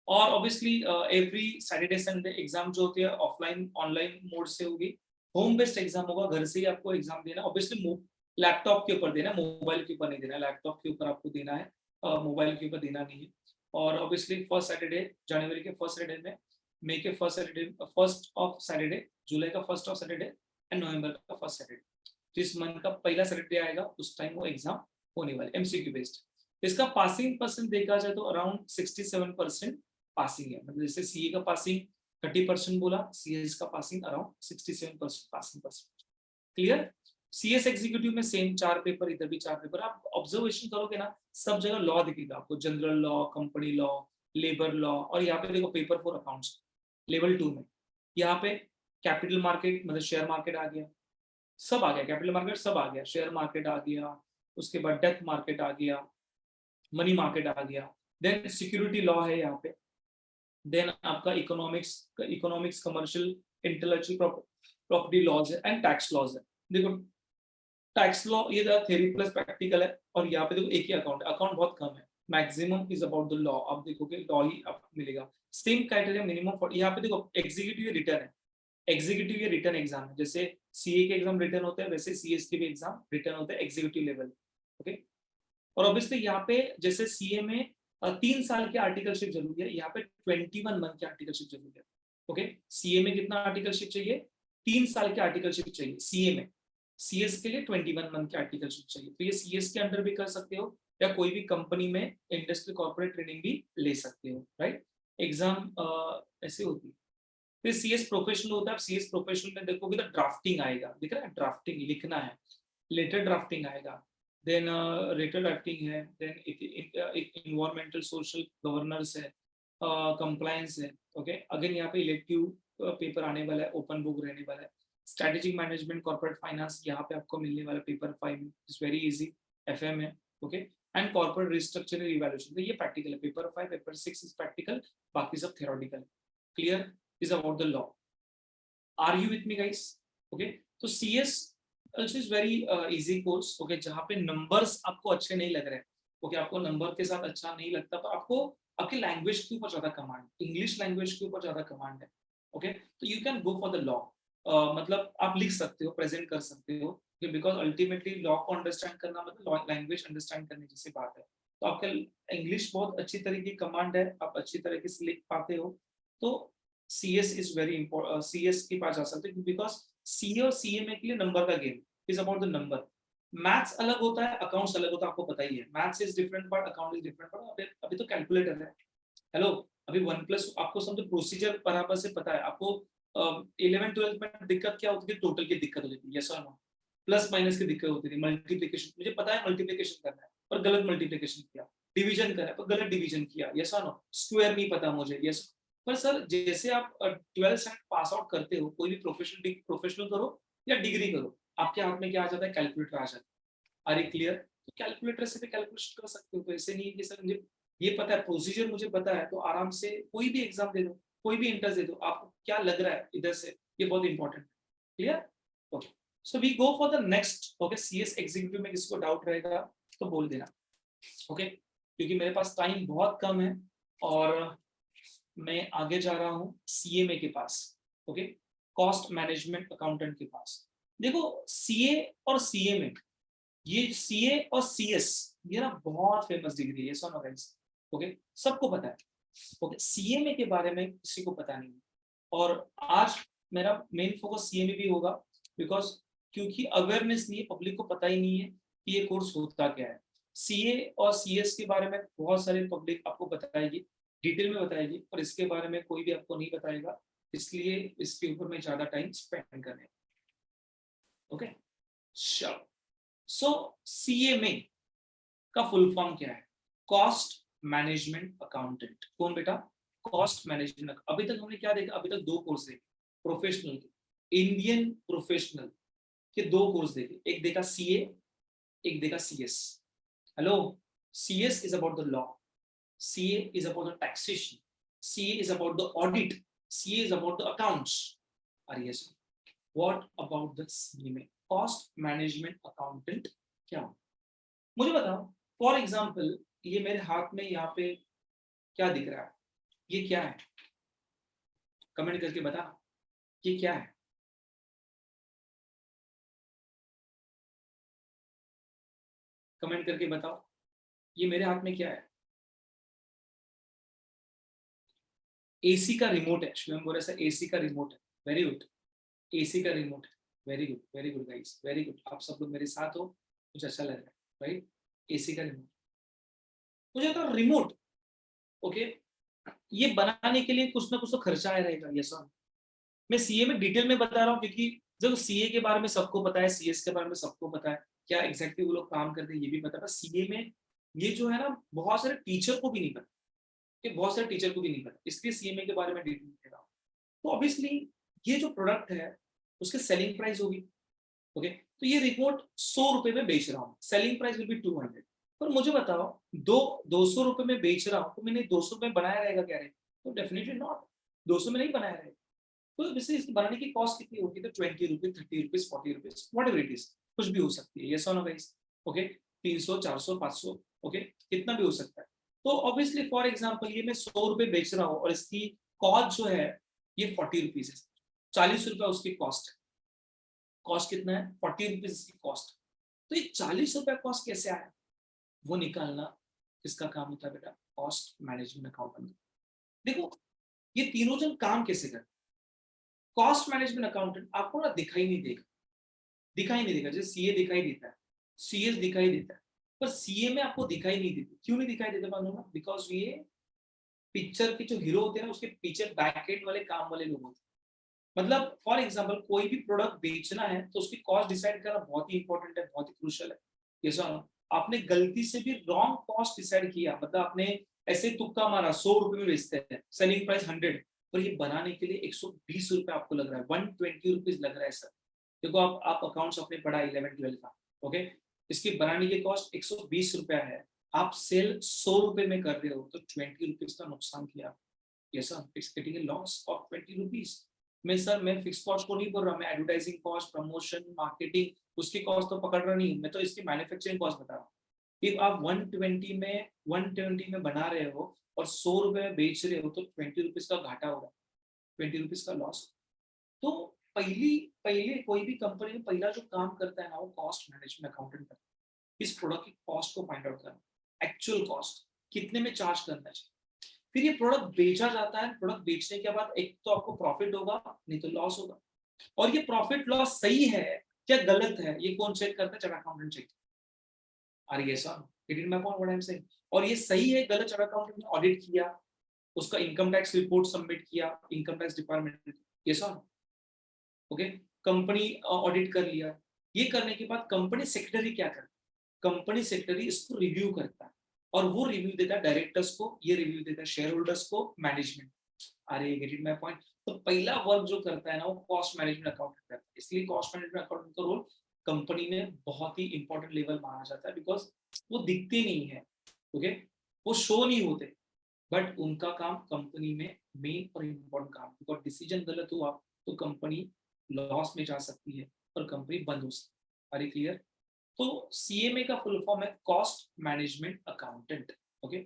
और obviously every Saturday Sunday exam जो होती है ऑफलाइन ऑनलाइन मोड से होगी, होम बेस्ड एग्जाम होगा, घर से ही आपको एग्जाम देना। ऑब्वियसली लैपटॉप के ऊपर देना, मोबाइल के ऊपर नहीं देना, लैपटॉप के ऊपर आपको देना है, मोबाइल के ऊपर देना नहीं है। और ऑब्वियसली फर्स्ट सैटरडे, जनवरी के फर्स्ट सैटरडे में, मई के first Saturday, first of Saturday, जुलाई का फर्स्ट ऑफ सैटरडे एंड नवंबर का फर्स्ट सैटरडे, जिस मंथ का पहला सैटरडे आएगा उस टाइम वो एग्जाम होने वाले, एमसीक्यू बेस्ड। इसका पासिंग परसेंट देखा जाए तो अराउंड 67% पासिंग है, मतलब जैसे सीए का पासिंग 30% बोला, सीएस का passing around 67% passing percent. Clear? CS executive में सेम 4 पेपर, इधर भी 4 पेपर। आप ऑब्जर्वेशन करोगे ना, सब जगह लॉ दिखेगा आपको, general law, company law, labour law, और यहाँ पे देखो पेपर 4 अकाउंट्स लेवल 2 में, यहाँ पे कैपिटल मार्केट मतलब शेयर मार्केट आ गया, सब आ गया, कैपिटल मार्केट सब आ गया, शेयर मार्केट आ गया, उसके बाद डेथ मार्केट आ गया, मनी मार्केट आ गया, देन सिक्योरिटी लॉ है यहाँ पे, देन आपका economics commercial intellectual property laws है एंड टैक्स लॉज है। देखो टैक्स लॉ ये थ्योरी प्लस प्रैक्टिकल है, और यहाँ पे देखो एक ही अकाउंट है, अकाउंट बहुत कम है, maximum is about the law, आप देखोगे लॉ ही आपको मिलेगा। सेम क्राइटेरिया मिनिमम फॉर, यहाँ पे देखो एग्जीक्यूटिव रिटर्न है, एग्जीक्यूटिव ये रिटर्न एग्जाम है, जैसे सीए के एग्जाम रिटर्न होते हैं वैसे सीएस के भी एग्जाम रिटर्न होते हैं एग्जीक्यूटिव लेवल। ओके, और ऑब्वियसली यहाँ पे जैसे सीए में 3 साल की आर्टिकलशिप जरूरी है, यहाँ पे 21 मंथ की आर्टिकलशिप जरूरी है। ओके, सीए में कितना आर्टिकलशिप चाहिए, 3 साल की आर्टिकलशिप चाहिए सीए में, सीएस के लिए 21 मंथ की आर्टिकलशिप चाहिए। तो ये सीएस के अंडर भी कर सकते हो, या कोई भी कंपनी में इंडस्ट्री कॉर्पोरेट ट्रेनिंग भी ले सकते हो, राइट। एग्जाम ऐसे होती है। फिर सीएस प्रोफेशनल होता है, सीएस प्रोफेशनल में देखोगे तो ड्राफ्टिंग आएगा, दिख रहा है, ड्राफ्टिंग लिखना है, लेटर ड्राफ्टिंग आएगा, देन लेटर ड्राफ्टिंग है, देन इन्वायरमेंटल सोशल गवर्नेंस है, कंप्लायंस है। ओके, अगेन यहाँ पे इलेक्टिव पेपर आने वाला है, ओपन बुक रहने वाला है, स्ट्रेटेजिक मैनेजमेंट कॉर्पोरेट फाइनेंस यहाँ पे आपको मिलने वाला paper 5 is very easy, FM है। Okay, and corporate restructuring evaluation, तो ये प्रैक्टिकल है, पेपर 5 पेपर 6 इज प्रैक्टिकल, बाकी सब theoretical. Clear is about the law. Are you with me guys? Okay, तो CS also is very easy course. Okay, जहाँ पे numbers आपको अच्छे नहीं लग रहे हैं, okay, आपको नंबर के साथ अच्छा नहीं लगता, पर आपको आपकी लैंग्वेज के ऊपर ज्यादा कमांड, इंग्लिश लैंग्वेज के ऊपर ज्यादा कमांड है। ओके, तो you can go for the law, मतलब आप लिख सकते हो, प्रेजेंट कर सकते हो, बिकॉज अल्टीमेटली लॉ को अंडरस्टैंड करना मतलब लैंग्वेज अंडरस्टैंड करने जैसी बात है। तो आपका इंग्लिश बहुत अच्छी तरीके की कमांड है, आप अच्छी तरीके से लिख पाते हो, तो CS is very important, CS के पास जा सकते हैं, बिकॉज CA और CMA के लिए नंबर का game is about the number. Maths अलग होता है, अकाउंट्स अलग होता है, आपको पता ही है, maths is different part, account is different part. अभी तो कैलकुलेटर है, हेलो, अभी 1+ आपको समझो प्रोसीजर बराबर से पता है, आपको 11th-12th में दिक्कत क्या होती थी, टोटल की दिक्कत होती थी, यस और नो, प्लस माइनस की दिक्कत होती थी, मल्टीप्लिकेशन मुझे पता है मल्टीप्लिकेशन करना है पर गलत मल्टीप्लिकेशन किया, डिवीजन करना है पर गलत डिवीजन किया, यस और नो, स्क्वायर नहीं पता मुझे, यस। पर सर जैसे आप 12th पास आउट करते हो, कोई भी प्रोफेशनल करो या डिग्री करो, आपके हाथ में क्या आ जाता है, कैलकुलेटर आ जाता है। Are you clear? तो कैलकुलेटर से भी कैलकुलेशन कर सकते हो, तो ऐसे नहीं है कि सर मुझे ये पता है, प्रोसीजर मुझे पता है, तो आराम से कोई भी एग्जाम दे दो, कोई भी इंटरेस्ट दे दो, आपको क्या लग रहा है इधर से, ये बहुत इंपॉर्टेंट है। Clear? Okay, so we go for the next. Okay, CS executive में किसी को डाउट रहेगा तो बोल देना। ओके, क्योंकि मेरे पास टाइम बहुत कम है और मैं आगे जा रहा हूँ सीएमए के पास। ओके, कॉस्ट मैनेजमेंट अकाउंटेंट के पास। देखो सीए और सीएमए, ये सीए और सीएस ये ना बहुत फेमस डिग्री है, सुनो गाइस। ओके, सबको पता है। ओके, सीएमए के बारे में किसी को पता नहीं, और आज मेरा मेन फोकस सीएमए भी होगा, बिकॉज क्योंकि अवेयरनेस नहीं है, पब्लिक को पता ही नहीं है कि ये कोर्स होता क्या है। सीए और सीएस के बारे में बहुत सारे पब्लिक आपको बताएगी, डिटेल में बताएगी, और इसके बारे में कोई भी आपको नहीं बताएगा, इसलिए इसके ऊपर मैं ज्यादा टाइम स्पेंड करने। ओके, चलो, सो सीएमए का फुल फॉर्म क्या है? Cost management accountant. कौन बेटा? Cost management. अभी तक हमने क्या देखा? अभी तक 2 कोर्स देखे प्रोफेशनल के, इंडियन प्रोफेशनल के 2 कोर्स देखे, एक देखा सीए, एक देखा CS. Hello, CS is about the law, CA is about the taxation, CA is about the audit, CA is about the accounts. Yes. What about the CMA? Cost management accountant क्या हो? मुझे बताओ, for example ये मेरे हाथ में यहाँ पे क्या दिख रहा है, ये क्या है? कमेंट करके बता, ये क्या है? कमेंट करके बताओ, ये मेरे हाथ में क्या है? एसी का रिमोट है, शिवम बोल रहा है एसी का रिमोट है। वेरी गुड, एसी का रिमोट है। Very good, very good guys, very good. आप सब लोग मेरे साथ हो, कुछ अच्छा लग रहा है, राइट? एसी का रिमोट, मुझे तो रिमोट। ओके, ये बनाने के लिए कुछ ना कुछ तो खर्चा आया रहेगा, यस सर। मैं सीए में डिटेल में बता रहा हूँ, क्योंकि जब सीए के बारे में सबको पता है, सीएस के बारे में सबको पता है, क्या एग्जैक्टली वो लोग काम करते हैं ये भी पता है। सीए में ये जो है ना, बहुत सारे टीचर को भी नहीं पता, बहुत सारे टीचर को भी नहीं पता, इसलिए सीएमए के बारे में डिटेल दे रहा हूँ। तो ऑब्वियसली ये जो प्रोडक्ट है उसके सेलिंग प्राइस होगी। ओके, तो ये रिपोर्ट 100 रुपए में बेच रहा हूँ, सेलिंग प्राइस विल बी 200, पर मुझे बताओ, 200 रुपए में बेच रहा हूँ तो मैंने 200 रुपए बनाया रहेगा क्या रे? तो डेफिनेटली नॉट, 200 में नहीं बनाया रहेगा। तो वैसे इसकी बनाने की कॉस्ट कितनी होगी? तो 20 rupees, 30 rupees, 40 rupees, what ever it is, कुछ भी हो सकती है। यस और नो गाइस? ओके, 300, 400, 500, ओके, कितना भी हो सकता है। तो ऑब्वियसली फॉर एग्जाम्पल ये मैं 100 रुपए बेच रहा हूँ और इसकी कॉस्ट जो है ये 40 रुपीज है, 40 रुपए उसकी कॉस्ट है। कॉस्ट कितना है? 40 रुपीज इसकी कॉस्ट। तो ये 40 रुपए कॉस्ट कैसे आया? वो निकालना किसका काम होता है बेटा? Cost management accountant. देखो ये तीनों जन काम कैसे करते? कॉस्ट मैनेजमेंट अकाउंटेंट आपको ना दिखाई नहीं देगा, दिखाई नहीं देगा। जैसे सीए दिखाई देता है, सीएस दिखाई देता है, पर सीए में आपको दिखाई नहीं देती। क्यों नहीं दिखाई देता मालूम है? बिकॉज ये पिक्चर के जो हीरो होते हैं ना उसके पीछे बैक एंड वाले काम वाले लोग होते हैं। मतलब फॉर एग्जांपल कोई भी प्रोडक्ट बेचना है तो उसकी कॉस्ट डिसाइड करना बहुत ही इंपॉर्टेंट है, बहुत ही क्रूशियल है। ये सुनो, आपने गलती से भी रॉन्ग कॉस्ट डिसाइड किया, मतलब आपने ऐसे तुक्का मारा, 100 रुपए में बेचते हैं, सेलिंग प्राइस 100, पर ये बनाने के लिए 120 रुपए आपको लग रहा है, 120 रुपीज लग रहा है सर। देखो आप अकाउंट्स अपने पढ़ा 11-12 का, ओके, इसकी बनाने की कॉस्ट 120 रुपया है, आप सेल 100 रुपए में कर रहे हो तो 20 रुपीज का नुकसान किया। Yes sir, it's getting a loss of 20 rupees. मैं फिक्स कॉस्ट को नहीं बोल रहा, मैं एडवर्टाइजिंग कॉस्ट, प्रमोशन, मार्केटिंग, उसकी कॉस्ट तो पकड़ रहा नहीं, मैं तो इसकी मैन्युफैक्चरिंग कॉस्ट बता रहा हूँ। इफ आप 120 में बना रहे हो और 100 रुपए में बेच रहे हो तो 20 रुपीज का घाटा हो रहा है, 20 रुपीज का लॉस। तो पहले कोई भी कंपनी में पहला जो काम करता है ना वो कॉस्ट मैनेजमेंट अकाउंटेंट करता है। इस प्रोडक्ट की कॉस्ट को फाइंड आउट करना, एक्चुअल कॉस्ट कितने में चार्ज करना चाहिए। फिर ये प्रोडक्ट बेचा जाता है, प्रोडक्ट बेचने के बाद एक तो आपको प्रॉफिट होगा, नहीं तो लॉस होगा। और ये प्रॉफिट लॉस सही है क्या गलत है, ये कौन चेक करता है? Chart accountant check. Are yes sir, getting my point what I am saying? और ये सही है गलत, चार्ट अकाउंटेंट ने ऑडिट किया, उसका इनकम टैक्स रिपोर्ट सबमिट किया income tax department. Yes sir, okay, company audit कर लिया। ये करने के बाद कंपनी सेक्रेटरी क्या करता है? कंपनी सेक्रेटरी इसको रिव्यू करता है और वो रिव्यू देता है डायरेक्टर्स को, ये रिव्यू देता है शेयर होल्डर्स को, मैनेजमेंट। अरे गेट इट माय पॉइंट? तो पहला वर्क जो करता है ना वो कॉस्ट मैनेजमेंट अकाउंटेंट करता है। इसलिए कॉस्ट मैनेजमेंट अकाउंटेंट का रोल कंपनी में बहुत ही इंपॉर्टेंट लेवल माना जाता है, बिकॉज वो दिखते नहीं है, ओके, वो शो नहीं होते, बट उनका काम कंपनी में मेन और इम्पोर्टेंट काम। बिकॉज डिसीजन गलत हुआ तो कंपनी लॉस में जा सकती है और कंपनी बंद हो सकती है। अरे क्लियर? तो सीएमए का फुल फॉर्म है कॉस्ट मैनेजमेंट अकाउंटेंट, ओके।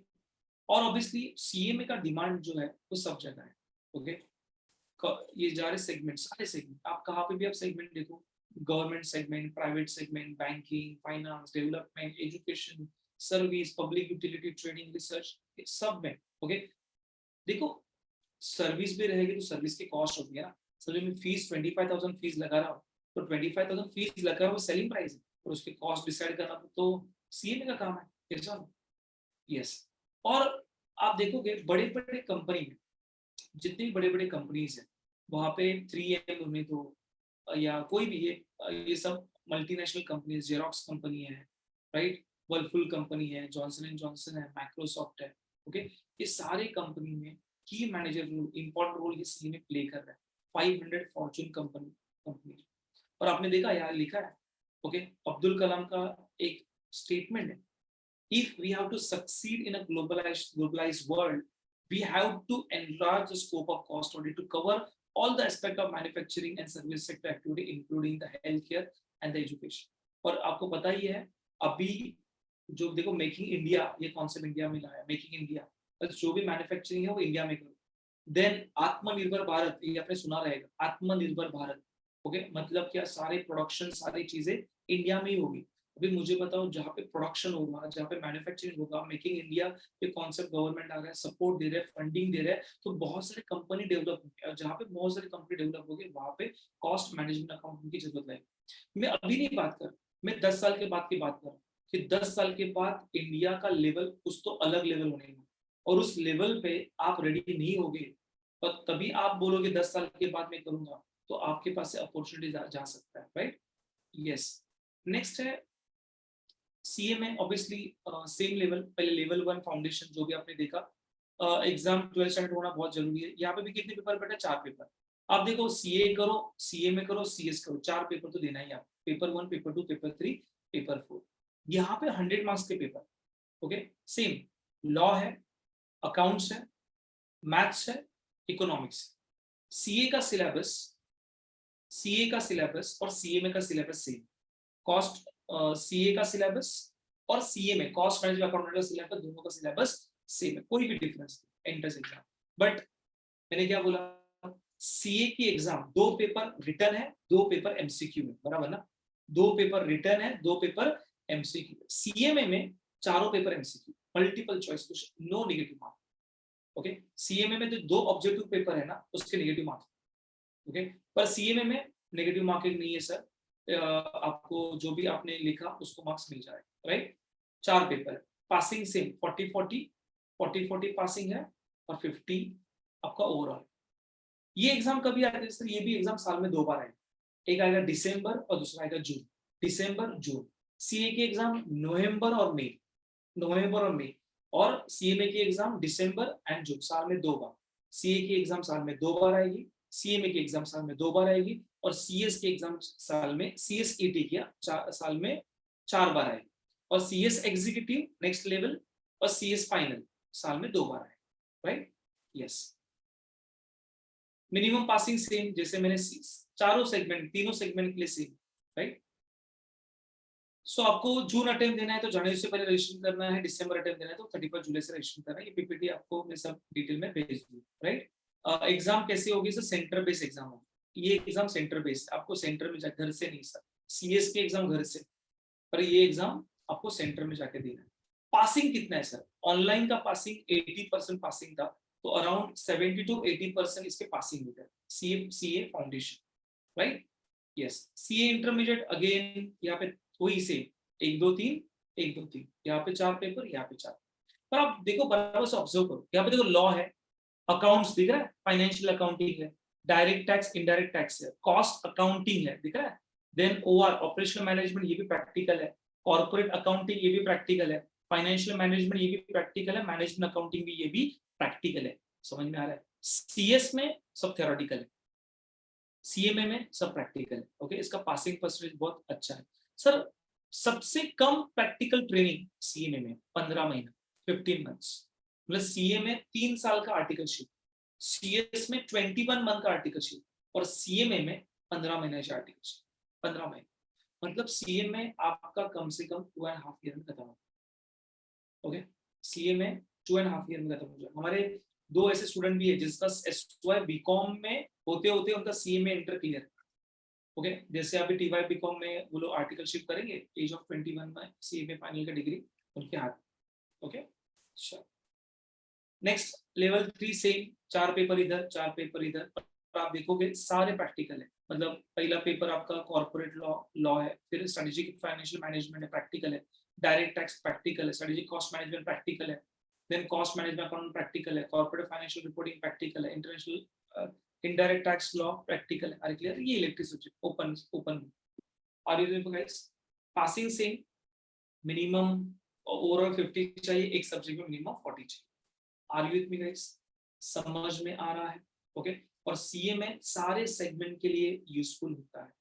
और ऑब्वियसली सीएमए का डिमांड जो है वो सब जगह है, ओके। ये जा रहे सेगमेंट, सारे सेगमेंट, आप कहाँ पे भी आप सेगमेंट देखो, government segment, private segment, banking, finance, development, education, service, public utility, trading, research, सब में, ओके। देखो सर्विस भी रहेगी तो सर्विस की कॉस्ट होती है ना। सर्विस में फीस 25,000 फीस लगा रहा हूँ तो 25,000 फीस लगा रहा हूँ सेलिंग प्राइस है, और उसकी कॉस्ट डिसाइड करना तो सीएमए का काम है। यस। और आप देखोगे बड़े बड़े कंपनी में, जितनी बड़े बड़े कंपनीज है वहाँ पे 3M में तो या कोई भी ये सब मल्टीनेशनल कंपनीज, जेरोक्स कंपनी है, राइट, वर्लपुल कंपनी है, जॉनसन एंड जॉनसन है, माइक्रोसॉफ्ट है, ओके। ये सारे कंपनी में की मैनेजर रोल, इंपॉर्टेंट रोल ये सीएमए प्ले कर रहा है। 500 फॉर्चून कंपनी। और आपने देखा यार लिखा है, ओके, अब्दुल कलाम का एक स्टेटमेंट है, if we have to succeed in a globalized world, we have to enlarge the scope of cost audit to cover all the aspect of manufacturing and service sector activity, including the healthcare and the education. और आपको पता ही है अभी जो देखो making India, ये concept India में लाया, मेकिंग इंडिया, जो भी मैन्युफैक्चरिंग है वो इंडिया में करो। देन आत्मनिर्भर भारत, ये आपने सुना रहेगा, आत्मनिर्भर भारत, ओके, मतलब क्या, सारे प्रोडक्शन, सारी चीजें इंडिया में ही होगी। अभी मुझे बताओ जहाँ पे प्रोडक्शन होगा, जहाँ पे मैन्युफैक्चरिंग होगा, मेकिंग इंडिया के कॉन्सेप्ट गवर्नमेंट आ रहा है, सपोर्ट दे रहे हैं, फंडिंग दे रहे हैं, तो बहुत सारे कंपनी डेवलप होंगे, और जहाँ पे बहुत सारी कंपनी डेवलप होगी वहाँ पे कॉस्ट मैनेजमेंट अकाउंटिंग की जरूरत है। मैं अभी नहीं बात कर, मैं 10 साल के बाद की बात कर रहा हूँ कि 10 साल के बाद इंडिया का लेवल कुछ तो अलग लेवल होने का, और उस लेवल पे आप रेडी नहीं होगे और तभी आप बोलोगे 10 साल के बाद मैं करूंगा, तो आपके पास से अपॉर्चुनिटी जा सकता है, राइट। यस। नेक्स्ट है सीएमए, ऑब्वियसली सेम लेवल, पहले लेवल 1 फाउंडेशन जो भी आपने देखा, एग्जाम 12th स्टैंडर्ड होना बहुत जरूरी है। यहाँ पे भी कितने पेपर बेटा? 4 पेपर। आप देखो सीए करो, सीएमए करो, सीएस करो, 4 पेपर तो देना ही आप, पेपर 1, पेपर 2, पेपर 3, पेपर 4। यहाँ पे 100 मार्क्स के पेपर, ओके सेम लॉ है, अकाउंट्स है, मैथ्स है, इकोनॉमिक्स। सीए का सिलेबस, सीए का सिलेबस और सीएमए का सिलेबस सेम। कॉस्ट सीए का सिलेबस और सीएमए कॉस्ट मैनेजमेंट अकाउंट का सिलेबस, दोनों का सिलेबस सेम है, कोई भी डिफरेंस नहीं एंट्रेंस एग्जाम। बट मैंने क्या बोला, सीए की एग्जाम 2 पेपर रिटर्न है, 2 पेपर एमसीक्यू है, बराबर ना? 2 पेपर रिटर्न है, 2 पेपर एमसीक्यू। सीएमए में चारों paper MCQ, multiple choice question, no negative mark. Okay CMA में जो 2 ऑब्जेक्टिव पेपर है ना, उसके नेगेटिव मार्क। ओके पर सीएमए में नेगेटिव मार्किंग नहीं है सर, आपको जो भी आपने लिखा उसको मार्क्स मिल जाएगा, राइट? 4 पेपर है, पासिंग सेम 40-40 पासिंग है और 50 आपका ओवरऑल। ये एग्जाम कभी आते हैं सर? ये भी एग्जाम साल में 2 बार आएगा, एक आएगा दिसंबर और दूसरा आएगा जून। दिसंबर जून। सीए की एग्जाम नवंबर और मई, नवंबर और मई। और सीएमए की एग्जाम दिसंबर एंड जून, साल में 2 बार। सीए की एग्जाम साल में 2 बार आएगी, सीएमए की एग्जाम साल में 2 बार आएगी, और सीएस की एग्जाम साल में, सीएस ईटी किया साल में 4 बार आएगी, और सीएस एग्जीक्यूटिव नेक्स्ट लेवल और सीएस फाइनल साल में 2 बार आएगी, right? Yes. Minimum passing same, जैसे मैंने चारों सेगमेंट, तीनों सेगमेंट के लिए सेम, राइट? सो आपको जून अटेम्प्ट देना है तो जनवरी से पहले रजिस्ट्रेशन करना है, दिसंबर अटेम्प्ट देना है तो 31 जुलाई से रजिस्ट्रेशन करना है। ये पीपीटी आपको मैं सब डिटेल में भेज दूँ, राइट? एग्जाम कैसे होगी सर? सेंटर बेस्ड एग्जाम होगी। ये एग्जाम सेंटर बेस्ड, आपको सेंटर में जाकर, घर से नहीं सर। सीएस की एग्जाम घर से, पर ये एग्जाम आपको सेंटर में जाके देना है। पासिंग कितना है सर? ऑनलाइन का पासिंग 80% पासिंग था, तो अराउंड 70 to 80% इसके पासिंग हो गया। CA foundation, right? Yes. CA intermediate again यहाँ पे वही सेम 1 2 3 1 2 3, यहाँ पे 4 पेपर, यहाँ पे 4। पर आप देखो बराबर से ऑब्जर्व करो, यहाँ पे देखो लॉ है, अकाउंट्स दिख रहा है, फाइनेंशियल अकाउंटिंग है, डायरेक्ट टैक्स इनडायरेक्ट टैक्स है, कॉस्ट अकाउंटिंग है, दिख रहा है। देन ओआर ऑपरेशनल मैनेजमेंट, ये भी प्रैक्टिकल है, कॉर्पोरेट अकाउंटिंग ये भी प्रैक्टिकल है, फाइनेंशियल मैनेजमेंट ये भी प्रैक्टिकल है, मैनेजमेंट अकाउंटिंग भी ये भी प्रैक्टिकल है। समझ में आ रहा है? सीएस में सब थ्योरेटिकल है, सीएमए में सब प्रैक्टिकल है। ओके इसका पासिंग परसेंटेज बहुत अच्छा है सर। सबसे कम प्रैक्टिकल ट्रेनिंग सीएमए में 15 महीना, 15 मंथ्स। मतलब सीए में 3 साल का आर्टिकलशिप, सीएस में 21 मंथ का आर्टिकलशिप, और सीएमए में 15 महीने का आर्टिकलशिप, 15 महीने। मतलब सीए में आपका कम से कम 2.5 ईयर में खत्म हो। ओके सीए में 2.5 ईयर में खत्म हो जाए। हमारे 2 ऐसे स्टूडेंट भी है जिसका एसवाई बीकॉम में होते होते उनका सीए में इंटर क्लियर। ओके जैसे अभी टीवाई बीकॉम में वो लोग आर्टिकलशिप करेंगे एज ऑफ 21 में, सीए में फाइनल का डिग्री उनके हाथ। ओके अच्छा नेक्स्ट लेवल 3 से 4 पेपर इधर 4 पेपर इधर, आप देखोगे सारे प्रैक्टिकल है। मतलब पहला पेपर आपका कॉर्पोरेट लॉ है, फिर स्ट्रेटेजिक फाइनेंशियल मैनेजमेंट है प्रैक्टिकल है, डायरेक्ट टैक्स प्रैक्टिकल है, स्ट्रेटेजिक कॉस्ट मैनेजमेंट प्रैक्टिकल है, then cost management account practical है, कॉर्पोरेट फाइनेंशियल रिपोर्टिंग प्रैक्टिकल है, international indirect tax law practical है। Are clear? ये elective subject open are you guys? Passing same, minimum overall 50 चाहिए, एक subject में minimum 40 चाहिए। Are you with me guys? समझ में आ रहा है? ओके और सीए में सारे सेगमेंट के लिए यूजफुल होता है,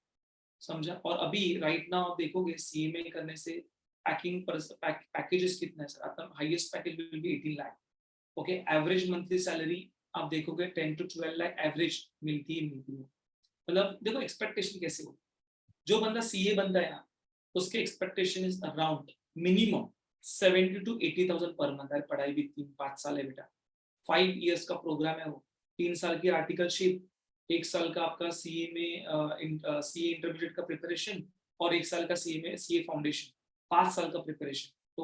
समझा? और अभी राइट नाउ आप देखोगे सीए में करने से पैकेजेस कितना है सर? आपका highest package will be 18 lakh. Okay average monthly salary आप देखोगे 10 to 12 लाख एवरेज मिलती है। मतलब देखो एक्सपेक्टेशन कैसे हो, जो बंदा सीए बंदा है ना उसके expectation is around minimum 70 to 80,000 per month है। पढ़ाई भी 3-5 साल है बेटा, 5 इयर्स का प्रोग्राम है वो, 3 साल की आर्टिकलशिप, 1 साल का आपका सीए में सीए इंटरमीडिएट का प्रिपरेशन, और 1 साल का सीए में सीए फाउंडेशन, 5 साल का प्रिपरेशन। तो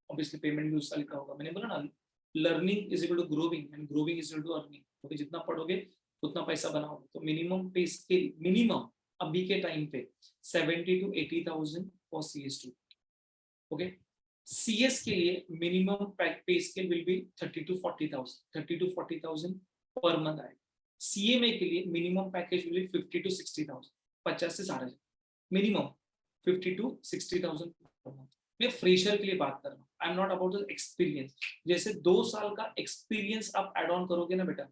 ऑब्वियसली पेमेंट भी उस साल का होगा। मैंने बोला ना learning is equal to growing and growing is equal to earning. तो जितना पढ़ोगे उतना पैसा बनाओगे। तो मिनिमम पे स्केल मिनिमम अभी के टाइम पे 70 to 80,000 for CS2। Okay CS के लिए मिनिमम पे scale will be 30 to 40,000 per month आएगा। सीएमए के लिए minimum package will be 50 to 60,000, 50 से 60,000 मिनिमम, 50 to 60,000 पर मंथ। मैं फ्रेशर के लिए बात कर रहा हूँ, I am not about the experience. जैसे 2 साल का एक्सपीरियंस आप एड ऑन करोगे ना बेटा,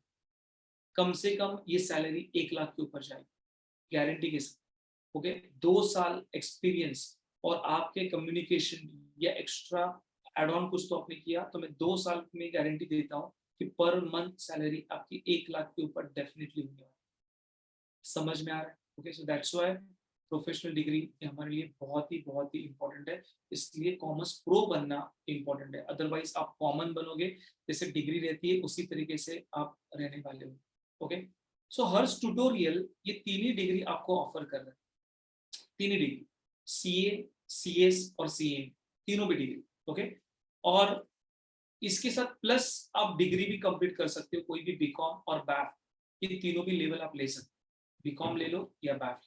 कम से कम ये सैलरी 1 लाख के ऊपर जाएगी गारंटी के साथ। ओके 2 साल एक्सपीरियंस और आपके कम्युनिकेशन या एक्स्ट्रा एड ऑन कुछ तो आपने किया, तो मैं 2 साल में गारंटी देता हूँ कि पर मंथ सैलरी आपकी 1 लाख के ऊपर डेफिनेटली होने वाली है। समझ में आ रहा है? Okay, so that's why professional degree हमारे लिए बहुत ही इंपॉर्टेंट है, इसलिए कॉमर्स प्रो बनना इंपॉर्टेंट है। अदरवाइज आप कॉमन बनोगे, जैसे डिग्री रहती है उसी तरीके से आप रहने वाले हो। ओके, सो हर्ष ट्यूटोरियल ये 3 ही डिग्री आपको ऑफर कर रहा है, 3 ही डिग्री, सीए, सीएस और सीए, तीनों भी डिग्री। ओके, और इसके साथ प्लस आप डिग्री भी कंप्लीट कर सकते हो, कोई भी बीकॉम और बैफ, ये तीनों भी लेवल आप ले सकते हो, बीकॉम ले लो या बैफ,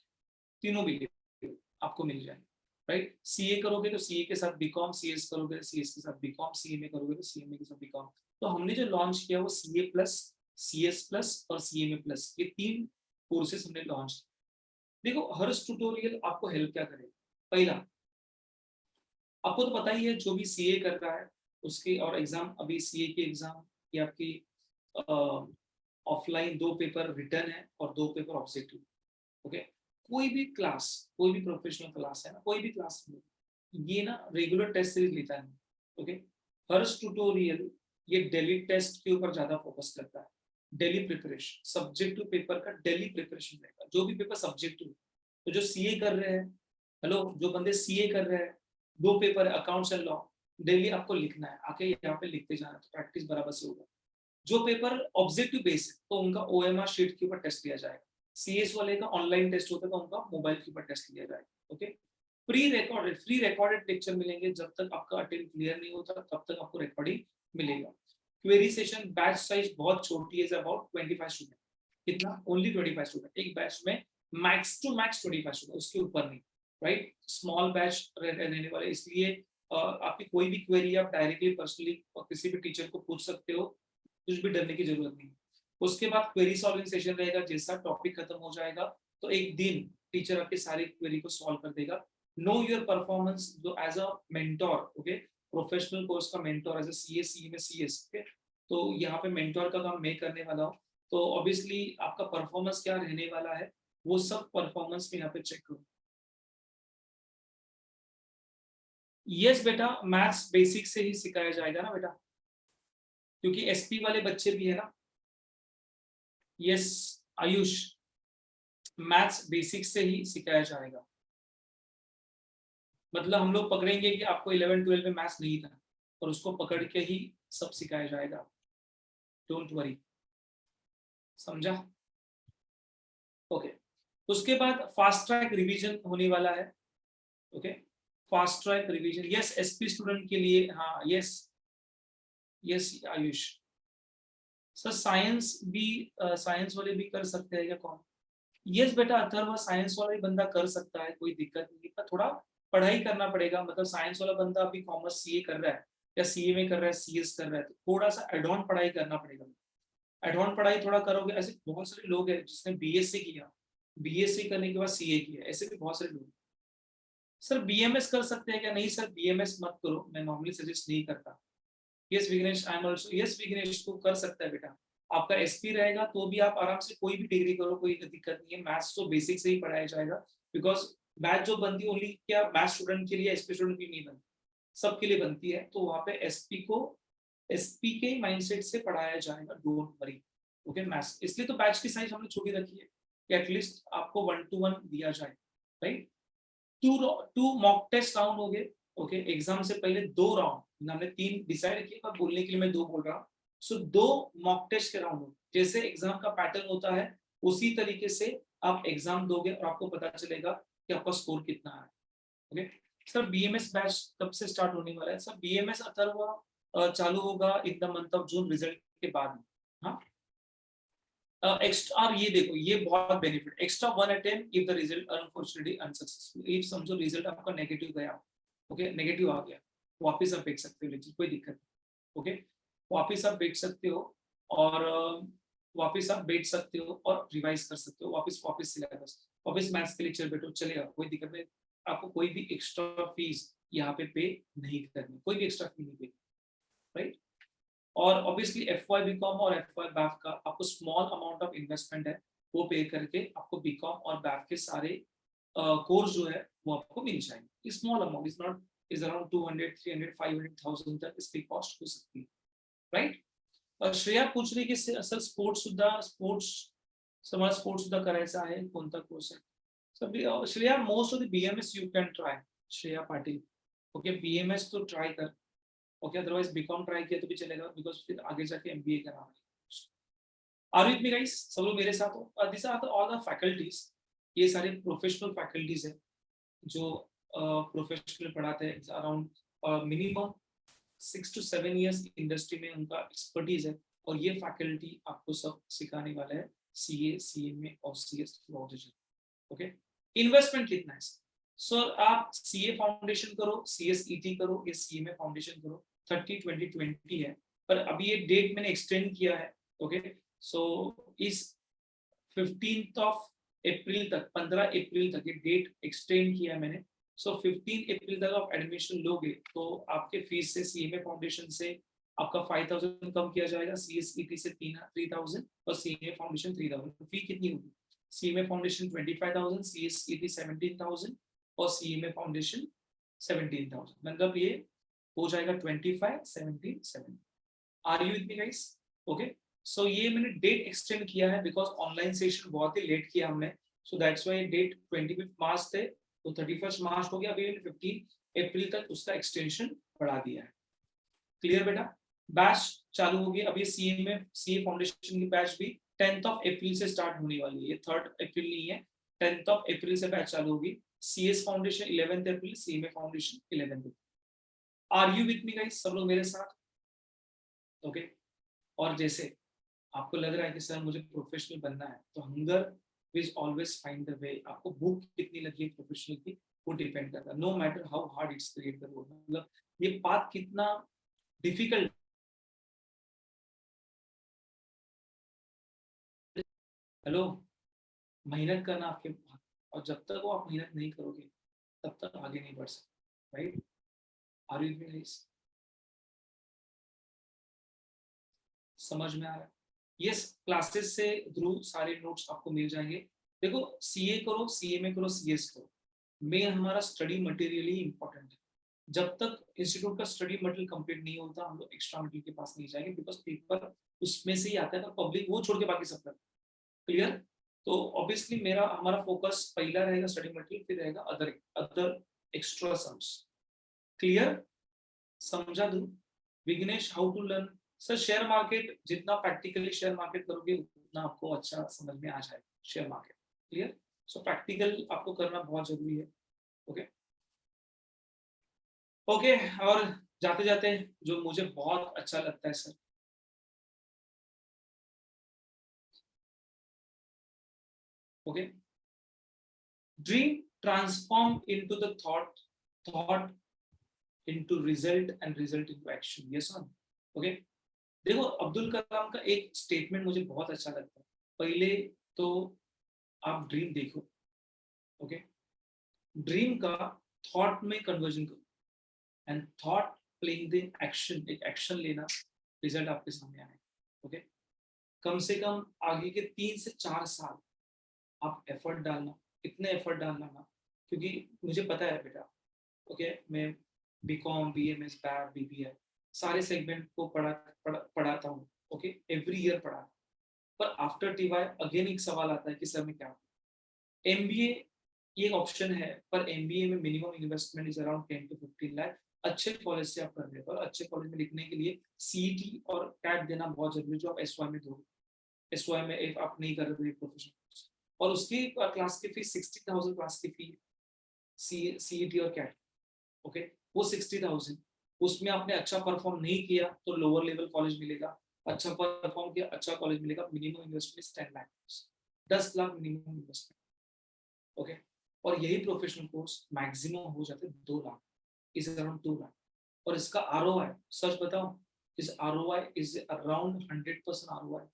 तीनों भी ले लो, आपको मिल जाएंगे। राइट, सीए करोगे तो सीए के साथ बीकॉम, सीएस करोगे तो सीएस के साथ बीकॉम, सीएमए करोगे तो सीएमए के साथ बीकॉम। तो हमने जो लॉन्च किया वो सीए प्लस, सीएस प्लस और सीएमए प्लस, ये 3 कोर्सेज हमने लॉन्च किए। देखो हर्ष ट्यूटोरियल आपको हेल्प क्या करेगा। पहला, आपको तो पता ही है जो भी सीए कर रहा है उसके, और एग्जाम अभी सीए की एग्जाम की आपकी ऑफलाइन 2 पेपर रिटर्न है और 2 पेपर ऑब्जेक्टिव। ओके, कोई भी क्लास, कोई भी प्रोफेशनल क्लास है ना, कोई भी क्लास ये ना रेगुलर टेस्ट सीरीज लेता है। ओके, हर्ष ट्यूटोरियल ये डेली टेस्ट के ऊपर ज्यादा फोकस करता है, डेली प्रिपरेशन, सब्जेक्टिव पेपर का डेली प्रिपरेशन रहेगा, जो भी पेपर सब्जेक्टिव। तो जो सीए कर रहे हैं, हेलो, जो बंदे सीए कर रहे हैं, 2 पेपर है अकाउंट्स एंड लॉ, डेली आपको लिखना है, आके यहाँ पे लिखते जाना, तो प्रैक्टिस बराबर से होगा। जो पेपर ऑब्जेक्टिव बेस है तो उनका ओएमआर शीट के ऊपर टेस्ट लिया जाएगा, सीएस वाले का ऑनलाइन टेस्ट होता है तो उनका मोबाइल के ऊपर टेस्ट लिया जाएगा। ओके, फ्री रिकॉर्डेड लेक्चर मिलेंगे, जब तक आपका अटेम्प्ट क्लियर नहीं होता तब तक आपको रिकॉर्डिंग मिलेगा। क्वेरी सेशन, बैच साइज बहुत छोटी है, अबाउट 25 स्टूडेंट, कितना, ओनली 25 स्टूडेंट एक बैच में, मैक्स टू मैक्स 25 स्टूडेंट, उसके ऊपर नहीं। राइट, स्मॉल बैच रहने वाले, इसलिए आपकी कोई भी क्वेरी आप डायरेक्टली पर्सनली किसी भी टीचर को पूछ सकते हो, कुछ भी डरने की जरूरत नहीं। उसके बाद क्वेरी सॉल्विंग सेशन रहेगा, जैसा टॉपिक खत्म हो जाएगा तो एक दिन टीचर आपकी सारी क्वेरी को सॉल्व कर देगा। नो योर परफॉर्मेंस, जो as a mentor, okay, professional course का mentor as a CS, CA में सीएस, ओके, तो यहाँ पे मेंटोर का काम मैं करने वाला हूँ। तो ऑब्वियसली आपका परफॉर्मेंस क्या रहने वाला है, वो सब परफॉर्मेंस में यहाँ पे चेक करो। यस बेटा, मैथ्स बेसिक से ही सिखाया जाएगा ना बेटा, क्योंकि एसपी वाले बच्चे भी है ना। यस आयुष, मैथ्स बेसिक से ही सिखाया जाएगा, मतलब हम लोग पकड़ेंगे कि आपको 11-12 में मैथ्स नहीं था और उसको पकड़ के ही सब सिखाया जाएगा, डोंट वरी, समझा। ओके, उसके बाद फास्ट ट्रैक रिवीजन होने वाला है। Okay, fast track revision, yes SP student के लिए, हाँ yes yes Ayush sir, science भी, साइंस वाले भी कर सकते हैं क्या कौन। यस बेटा अथर्व, साइंस वाला भी बंदा कर सकता है, कोई दिक्कत नहीं, पर थोड़ा पढ़ाई करना पड़ेगा, मतलब साइंस वाला बंदा अभी कॉमर्स सीए कर रहा है या सीए में कर रहा है, सीएस कर रहा है, तो थोड़ा सा एडवांस पढ़ाई करना पड़ेगा। एडवांस पढ़ाई थोड़ा करोगे, ऐसे बहुत सारे लोग हैं जिसने बीएससी किया, बीएससी करने के बाद सीए किया, ऐसे भी बहुत सारे लोग। सर बीएमएस कर सकते हैं क्या, नहीं सर बीएमएस मत करो, मैं नॉर्मली सजेस्ट नहीं करता। Yes Vighnesh, I am also, yes Vighnesh को कर सकता है बेटा, आपका एसपी रहेगा तो भी आप आराम से कोई भी डिग्री करो, कोई दिक्कत नहीं है। मैथ्स तो बेसिक से ही पढ़ाया जाएगा, बिकॉज बैच जो बनती है ओनली क्या मैथ स्टूडेंट के लिए, एसपी स्टूडेंट के लिए नहीं बनती, सबके लिए बनती है, तो वहाँ पे एसपी को एसपी के माइंडसेट से पढ़ाया जाएगा, डोंट वरी। ओके, मैथ्स इसलिए तो बैच की साइज हमने छोटी रखी है कि एटलीस्ट आपको 1-to-1 दिया जाए। राइट, 2 मॉक टेस्ट राउंड हो गए। ओके, एग्जाम से पहले 2 राउंड, हमने 3 डिसाइड किए पर बोलने के लिए मैं 2 बोल रहा हूँ। सो 2 मॉक टेस्ट के राउंड हो, जैसे एग्जाम का पैटर्न होता है उसी तरीके से आप एग्जाम दोगे और आपको पता चलेगा कि आपका स्कोर कितना है। ओके सर, बीएमएस बैच कब से स्टार्ट होने वाला है। सर बीएमएस अथर्व चालू होगा in the month of June, result के बाद। हाँ, एक्स्ट्रा, और ये देखो ये बहुत benefit, extra 1 attempt if the result unfortunately unsuccessful, if समझो रिजल्ट आपका नेगेटिव गया, ओके नेगेटिव आ गया, वापस आप देख सकते हो लेक्चर, कोई दिक्कत नहीं। ओके, वापस आप बैठ सकते हो और वापस आप बैठ सकते हो और रिवाइज कर सकते हो, वापस सिलेबस, वापस मैथ्स के लेक्चर बैठो, चलेगा, कोई दिक्कत नहीं। आपको कोई भी एक्स्ट्रा फीस यहाँ पे नहीं करनी, कोई भी एक्स्ट्रा फी नहीं पे, राइट। और ऑब्वियसली एफवाई बीकॉम और एफवाई बैफ का आपको स्मॉल अमाउंट ऑफ इन्वेस्टमेंट है, वो पे करके आपको बीकॉम और बैफ के सारे कोर्स जो है वो आपको मिल जाएंगे, small amount, is not is around 200, 300, 500,000 तक इसकी कॉस्ट हो सकती है, राइट? और श्रेया पूछ रही की सर स्पोर्ट्स सुद्धा करायचं आहे, कोणता कोर्स आहे? So Shreya, most of the BMS you can try, Shreya Patil. Okay, BMS तो try कर. Okay, otherwise BCom try किया तो भी चलेगा, because फिर आगे जाके MBA करना है. Are you with me guys? सब लोग मेरे साथ हो? These are all the faculties. ये सारे professional faculties हैं जो professional पढ़ाते हैं. Around minimum 6 to 7 years industry में उनका expertise है, और ये faculty आपको सब सिखाने वाला है CA, CMA और CS थ्रू. ओके, इन्वेस्टमेंट कितना है सर? आप सीए फाउंडेशन करो, CSET करो, या CMA फाउंडेशन करो, 30, 20, 20 है, पर अभी ये डेट मैंने एक्सटेंड किया है. ओके, सो इस 15 अप्रैल तक, 15 अप्रैल तक ये डेट एक्सटेंड किया है मैंने. सो 15 अप्रैल तक आप एडमिशन लोगे तो आपके फीस से CMA फाउंडेशन से आपका 5,000 कम किया जाएगा, CSET से 3,000 और CMA फाउंडेशन 3,000. फी कितनी होगी? CMA फाउंडेशन 25,000, CSET 17,000 और CMA फाउंडेशन 17,000. मतलब ये हो जाएगा 25, 17, 7. Are you with me guys? Okay, so ये मैंने डेट एक्सटेंड किया है बिकॉज ऑनलाइन सेशन बहुत ही लेट किया हमने. सो दैट्स व्हाई डेट 25 मार्च थे तो 31 मार्च हो गया. अभी 15 अप्रैल तक उसका एक्सटेंशन बढ़ा दिया है. क्लियर बेटा? बैच चालू हो गई. अभी CA फाउंडेशन की बैच भी 10th अप्रैल से स्टार्ट होने वाली है. ये 3rd अप्रैल नहीं है, 10th अप्रैल से बैच चालू होगी. CS foundation 11th April, CMA foundation 11th April. Are you with me guys? सब लोग मेरे साथ? ओके, और जैसे आपको लग रहा है कि सर मुझे प्रोफेशनल बनना है, तो hunger will always find the way. आपको भूख कितनी लगी है प्रोफेशनल की, वो डिपेंड करता है. No matter how hard it's create the road. मतलब ये पाथ कितना डिफिकल्ट. हेलो, मेहनत करना आपके पास, और जब तक वो आप मेहनत नहीं करोगे तब तक आगे नहीं बढ़ सकते, right? Are you with me? समझ में आ रहा है? यस, क्लासेस से थ्रू सारे नोट्स आपको मिल जाएंगे. देखो, CA करो, CMA करो, CS करो, मेन हमारा स्टडी मटेरियल ही इंपॉर्टेंट है. जब तक इंस्टीट्यूट का स्टडी मटेरियल कंप्लीट नहीं होता हम लोग एक्स्ट्रा मटेरियल के पास नहीं जाएंगे, बिकॉज पेपर उसमें से ही आता है, पब्लिक वो छोड़ के बाकी सब कर. क्लियर? तो ऑब्वियसली हमारा फोकस पहला रहेगा स्टडी मटेरियल, फिर रहेगा अदर एक्स्ट्रा सम्स. क्लियर? समझा दूं? Vighnesh, how to learn? Sir share market, जितना प्रैक्टिकली शेयर मार्केट करोगे उतना आपको अच्छा समझ में आ जाएगा share market. Clear? So practical आपको करना बहुत जरूरी है. ओके ओके, और जाते जाते जो मुझे बहुत अच्छा लगता है sir, okay, dream transform into the thought into result and result into action. Yes और ओके. देखो, अब्दुल कलाम का एक स्टेटमेंट मुझे बहुत अच्छा लगता है. पहले तो आप ड्रीम देखो, ओके, ड्रीम का थॉट में कन्वर्जन करो, and thought playing the action, एक एक्शन लेना, रिजल्ट आपके सामने आए. ओके, कम से कम आगे के 3 से 4 साल आप एफर्ट डालना. इतने एफर्ट डालना ना, क्योंकि मुझे पता है बेटा, ओके, मैं BCom, BMS, BAB, BBA सारे सेगमेंट को पढ़ाता हूँ. ओके, एवरी ईयर पढ़ा. पर आफ्टर TY अगेन एक सवाल आता है कि सर मैं क्या करूं? MBA ये ऑप्शन है, पर MBA में minimum investment is around 10 to 15 lakh. अच्छे कॉलेज से आप कर रहे हो, और अच्छे कॉलेज में लिखने के लिए CET और CAT देना बहुत जरूरी है, जो आप SY में दोगे. SY में एक आप नहीं कर रहे हो प्रोफेशनल, और उसकी क्लास की फीस 60,000 क्लास की फी CET और CAT. ओके, वो 60,000, उसमें आपने अच्छा परफॉर्म नहीं किया तो लोअर लेवल कॉलेज मिलेगा. अच्छा परफॉर्म किया, अच्छा कॉलेज मिलेगा. Minimum investment 10 lakh, 10 lakh minimum investment. Okay, और यही प्रोफेशनल कोर्स मैक्सिमम हो जाते 2 लाख, इज अराउंड 2 लाख. और इसका ROI, सच बताओ, इस ROI is around 100% ROI.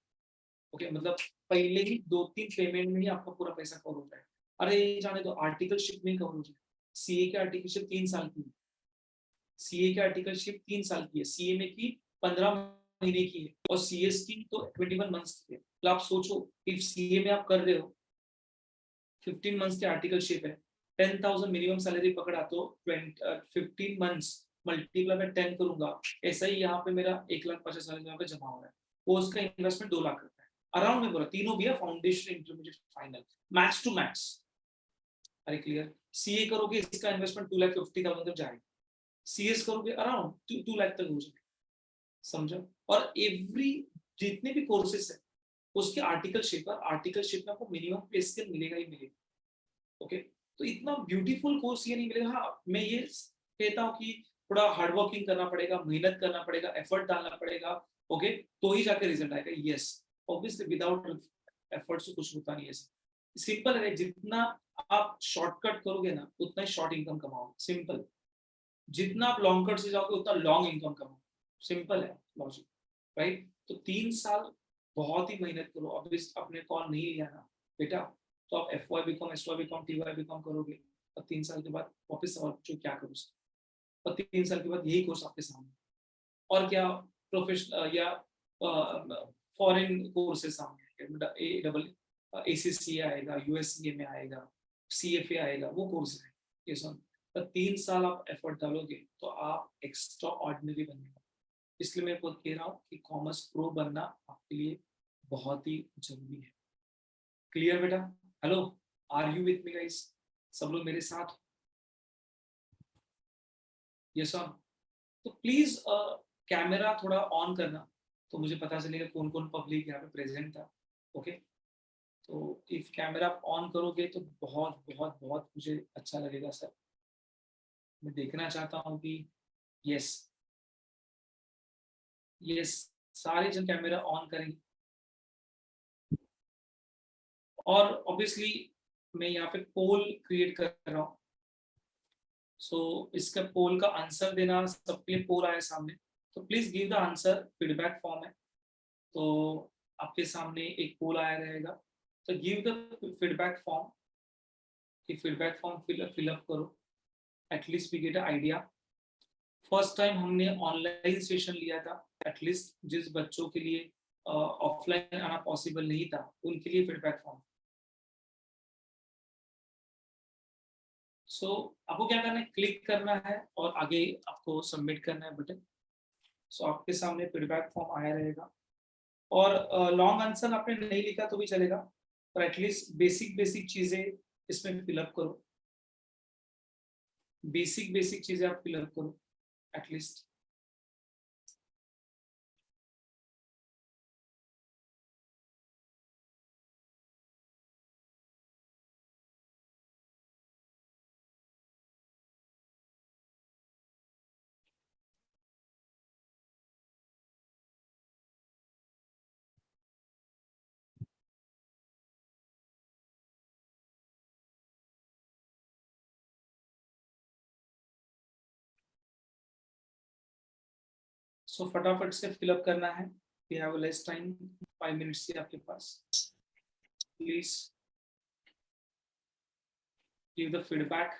Okay, मतलब पहले ही 2-3 पेमेंट में ही आपका पूरा पैसा कवर हो जाए. अरे जाने दो, आर्टिकलशिप में कवर हो जाए. CA की आर्टिकलशिप 3 साल की है, CA की आर्टिकलशिप 3 साल की है, CMA की 15 महीने की है, और CS की तो 21 मंथ्स की है. तो आप सोचो, इफ CA में आप कर रहे हो 15 मंथ्स की आर्टिकलशिप है, 10,000 मिनिमम सैलरी पकड़ा तो 15 मंथ्स मल्टीप्लाई में 10 करूंगा, ऐसा ही यहाँ पे मेरा 1,50,000 यहाँ पे जमा हो रहा है। कोर्स का इन्वेस्टमेंट 2 लाख रुपए अराउंड में बोला, तीनों भी है, foundation, intermediate, final, max to max. अरे क्लियर? सीए करोगे इसका इन्वेस्टमेंट 2,50,000 तक जाएगा, सीएस करोगे अराउंड 2 लाख तक हो जाएगा, समझो। और एवरी जितने भी कोर्सेस है उसके आर्टिकलशिप में आपको मिनिमम पे स्केल मिलेगा ही मिलेगा, ओके। तो इतना ब्यूटीफुल कोर्स ये नहीं मिलेगा। हाँ, मैं ये कहता हूँ कि थोड़ा हार्ड वर्किंग करना पड़ेगा, मेहनत करना पड़ेगा, एफर्ट डालना पड़ेगा, ओके, तो ही जाके रिजल्ट आएगा। यस, ऑब्वियसली विदाउट एफर्ट से कुछ होता नहीं है। सिंपल है, जितना आप शॉर्टकट करोगे ना उतना ही शॉर्ट इनकम कमाओगे, सिंपल। जितना आप लॉन्ग कट से जाओगे उतना लॉन्ग इनकम कमाओगे, सिंपल है लॉजिक, राइट। तो 3 साल बहुत ही मेहनत करो। अब इस अपने कॉल नहीं लिया ना बेटा, तो आप FY BCom, SY BCom, TY BCom करोगे और 3 साल के बाद वापस सवाल पूछो क्या करो, और 3 साल के बाद यही कोर्स आपके सामने, और क्या प्रोफेशनल या फॉरेन कोर्सेज सामने, ACCA आएगा, USCA में आएगा, CFA आएगा, वो कोर्स है ये सब। तो 3 साल आप एफर्ट डालोगे तो आप एक्स्ट्रा ऑर्डिनरी बनेगा। इसलिए मैं खुद कह रहा हूँ कि कॉमर्स प्रो बनना आपके लिए बहुत ही जरूरी है। क्लियर बेटा? Hello, are you with me guys? सब लोग मेरे साथ? Yes sir. तो प्लीज कैमरा थोड़ा ऑन करना, तो मुझे पता चलेगा कौन कौन पब्लिक यहाँ पे प्रेजेंट था, ओके। तो इफ कैमरा ऑन करोगे तो बहुत बहुत बहुत मुझे अच्छा लगेगा सर। मैं देखना चाहता हूँ कि यस यस सारे जन कैमरा ऑन करेंगे। और ऑब्वियसली मैं यहाँ पे पोल क्रिएट कर रहा हूँ, सो इसका पोल का आंसर देना, सबके लिए पोल आया सामने, तो please give the answer, feedback form है, तो आपके सामने एक पोल आया रहेगा, तो गिव द फीडबैक फॉर्म, कि फीडबैक फॉर्म फिलअप करो, at least we get idea. First time हमने ऑनलाइन सेशन लिया था, एटलीस्ट जिस बच्चों के लिए ऑफलाइन आना पॉसिबल नहीं था उनके लिए फीडबैक फॉर्म। सो आपको क्या करना है, क्लिक करना है और आगे आपको सबमिट करना है बटन। सो आपके सामने फीडबैक फॉर्म आया रहेगा, और लॉन्ग आंसर आपने नहीं लिखा तो भी चलेगा, पर एटलीस्ट बेसिक बेसिक चीजें इसमें फिलअप करो, बेसिक चीजें आप फिलअप करो एटलीस्ट। सो फटाफट से फिलअप करना है, we have less time, 5 minutes ही आपके पास। Please give the feedback.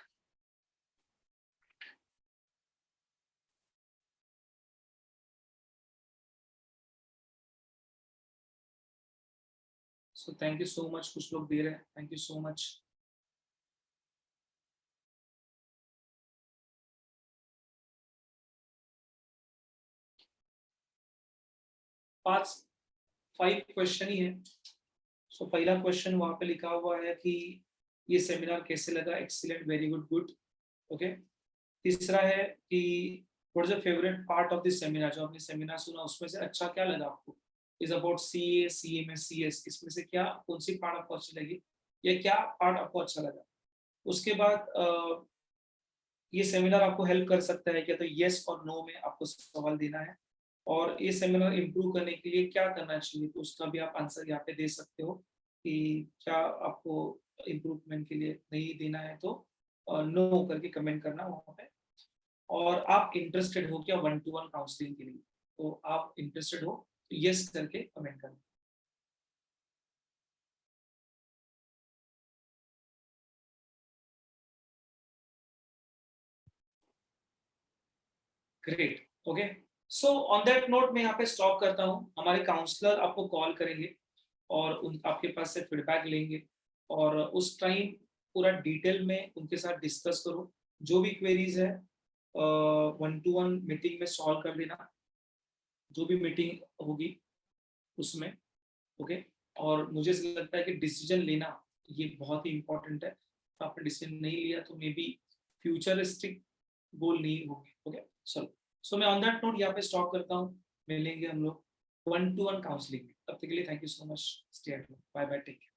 So thank you so much, कुछ लोग दे रहे हैं, थैंक यू सो मच। पांच 5 क्वेश्चन ही है। सो पहला क्वेश्चन वहां पे लिखा हुआ है कि ये सेमिनार कैसे लगा, excellent, very good, good, okay. तीसरा है कि what is the favourite part of this seminar, जो आपने सेमिनार सुना उसमें से अच्छा क्या लगा आपको, is about CA, CMS, CS, इसमें से क्या, कौन सी पार्ट आपको अच्छी लगी या क्या पार्ट आपको अच्छा लगा। उसके बाद ये सेमिनार आपको हेल्प कर सकता है क्या, तो येस और नो में आपको सवाल देना है, और ये सेमिनार इम्प्रूव करने के लिए क्या करना चाहिए, तो उसका भी आप आंसर यहाँ पे दे सकते हो कि क्या आपको इम्प्रूवमेंट के लिए नहीं देना है तो नो करके कमेंट करना वहाँ पे। और आप इंटरेस्टेड हो क्या 1-to-1 काउंसलिंग के लिए, तो आप इंटरेस्टेड हो तो यस करके कमेंट करना। Great, okay. So on that note मैं यहाँ पे स्टॉप करता हूँ। हमारे काउंसलर आपको कॉल करेंगे और उन आपके पास से फीडबैक लेंगे, और उस टाइम पूरा डिटेल में उनके साथ डिस्कस करो, जो भी क्वेरीज है 1-to-1 मीटिंग में सॉल्व कर देना, जो भी मीटिंग होगी उसमें, ओके। और मुझे लगता है कि डिसीजन लेना ये बहुत ही इंपॉर्टेंट है, तो आपने डिसीजन नहीं लिया तो मे बी फ्यूचरिस्टिक गोल नहीं होगी, ओके। चलो, सो मैं ऑन दैट नोट यहाँ पे स्टॉप करता हूँ, मिलेंगे हम लोग 1-to-1 काउंसलिंग में, तब तक के लिए thank you so much, stay at home, bye bye, take care.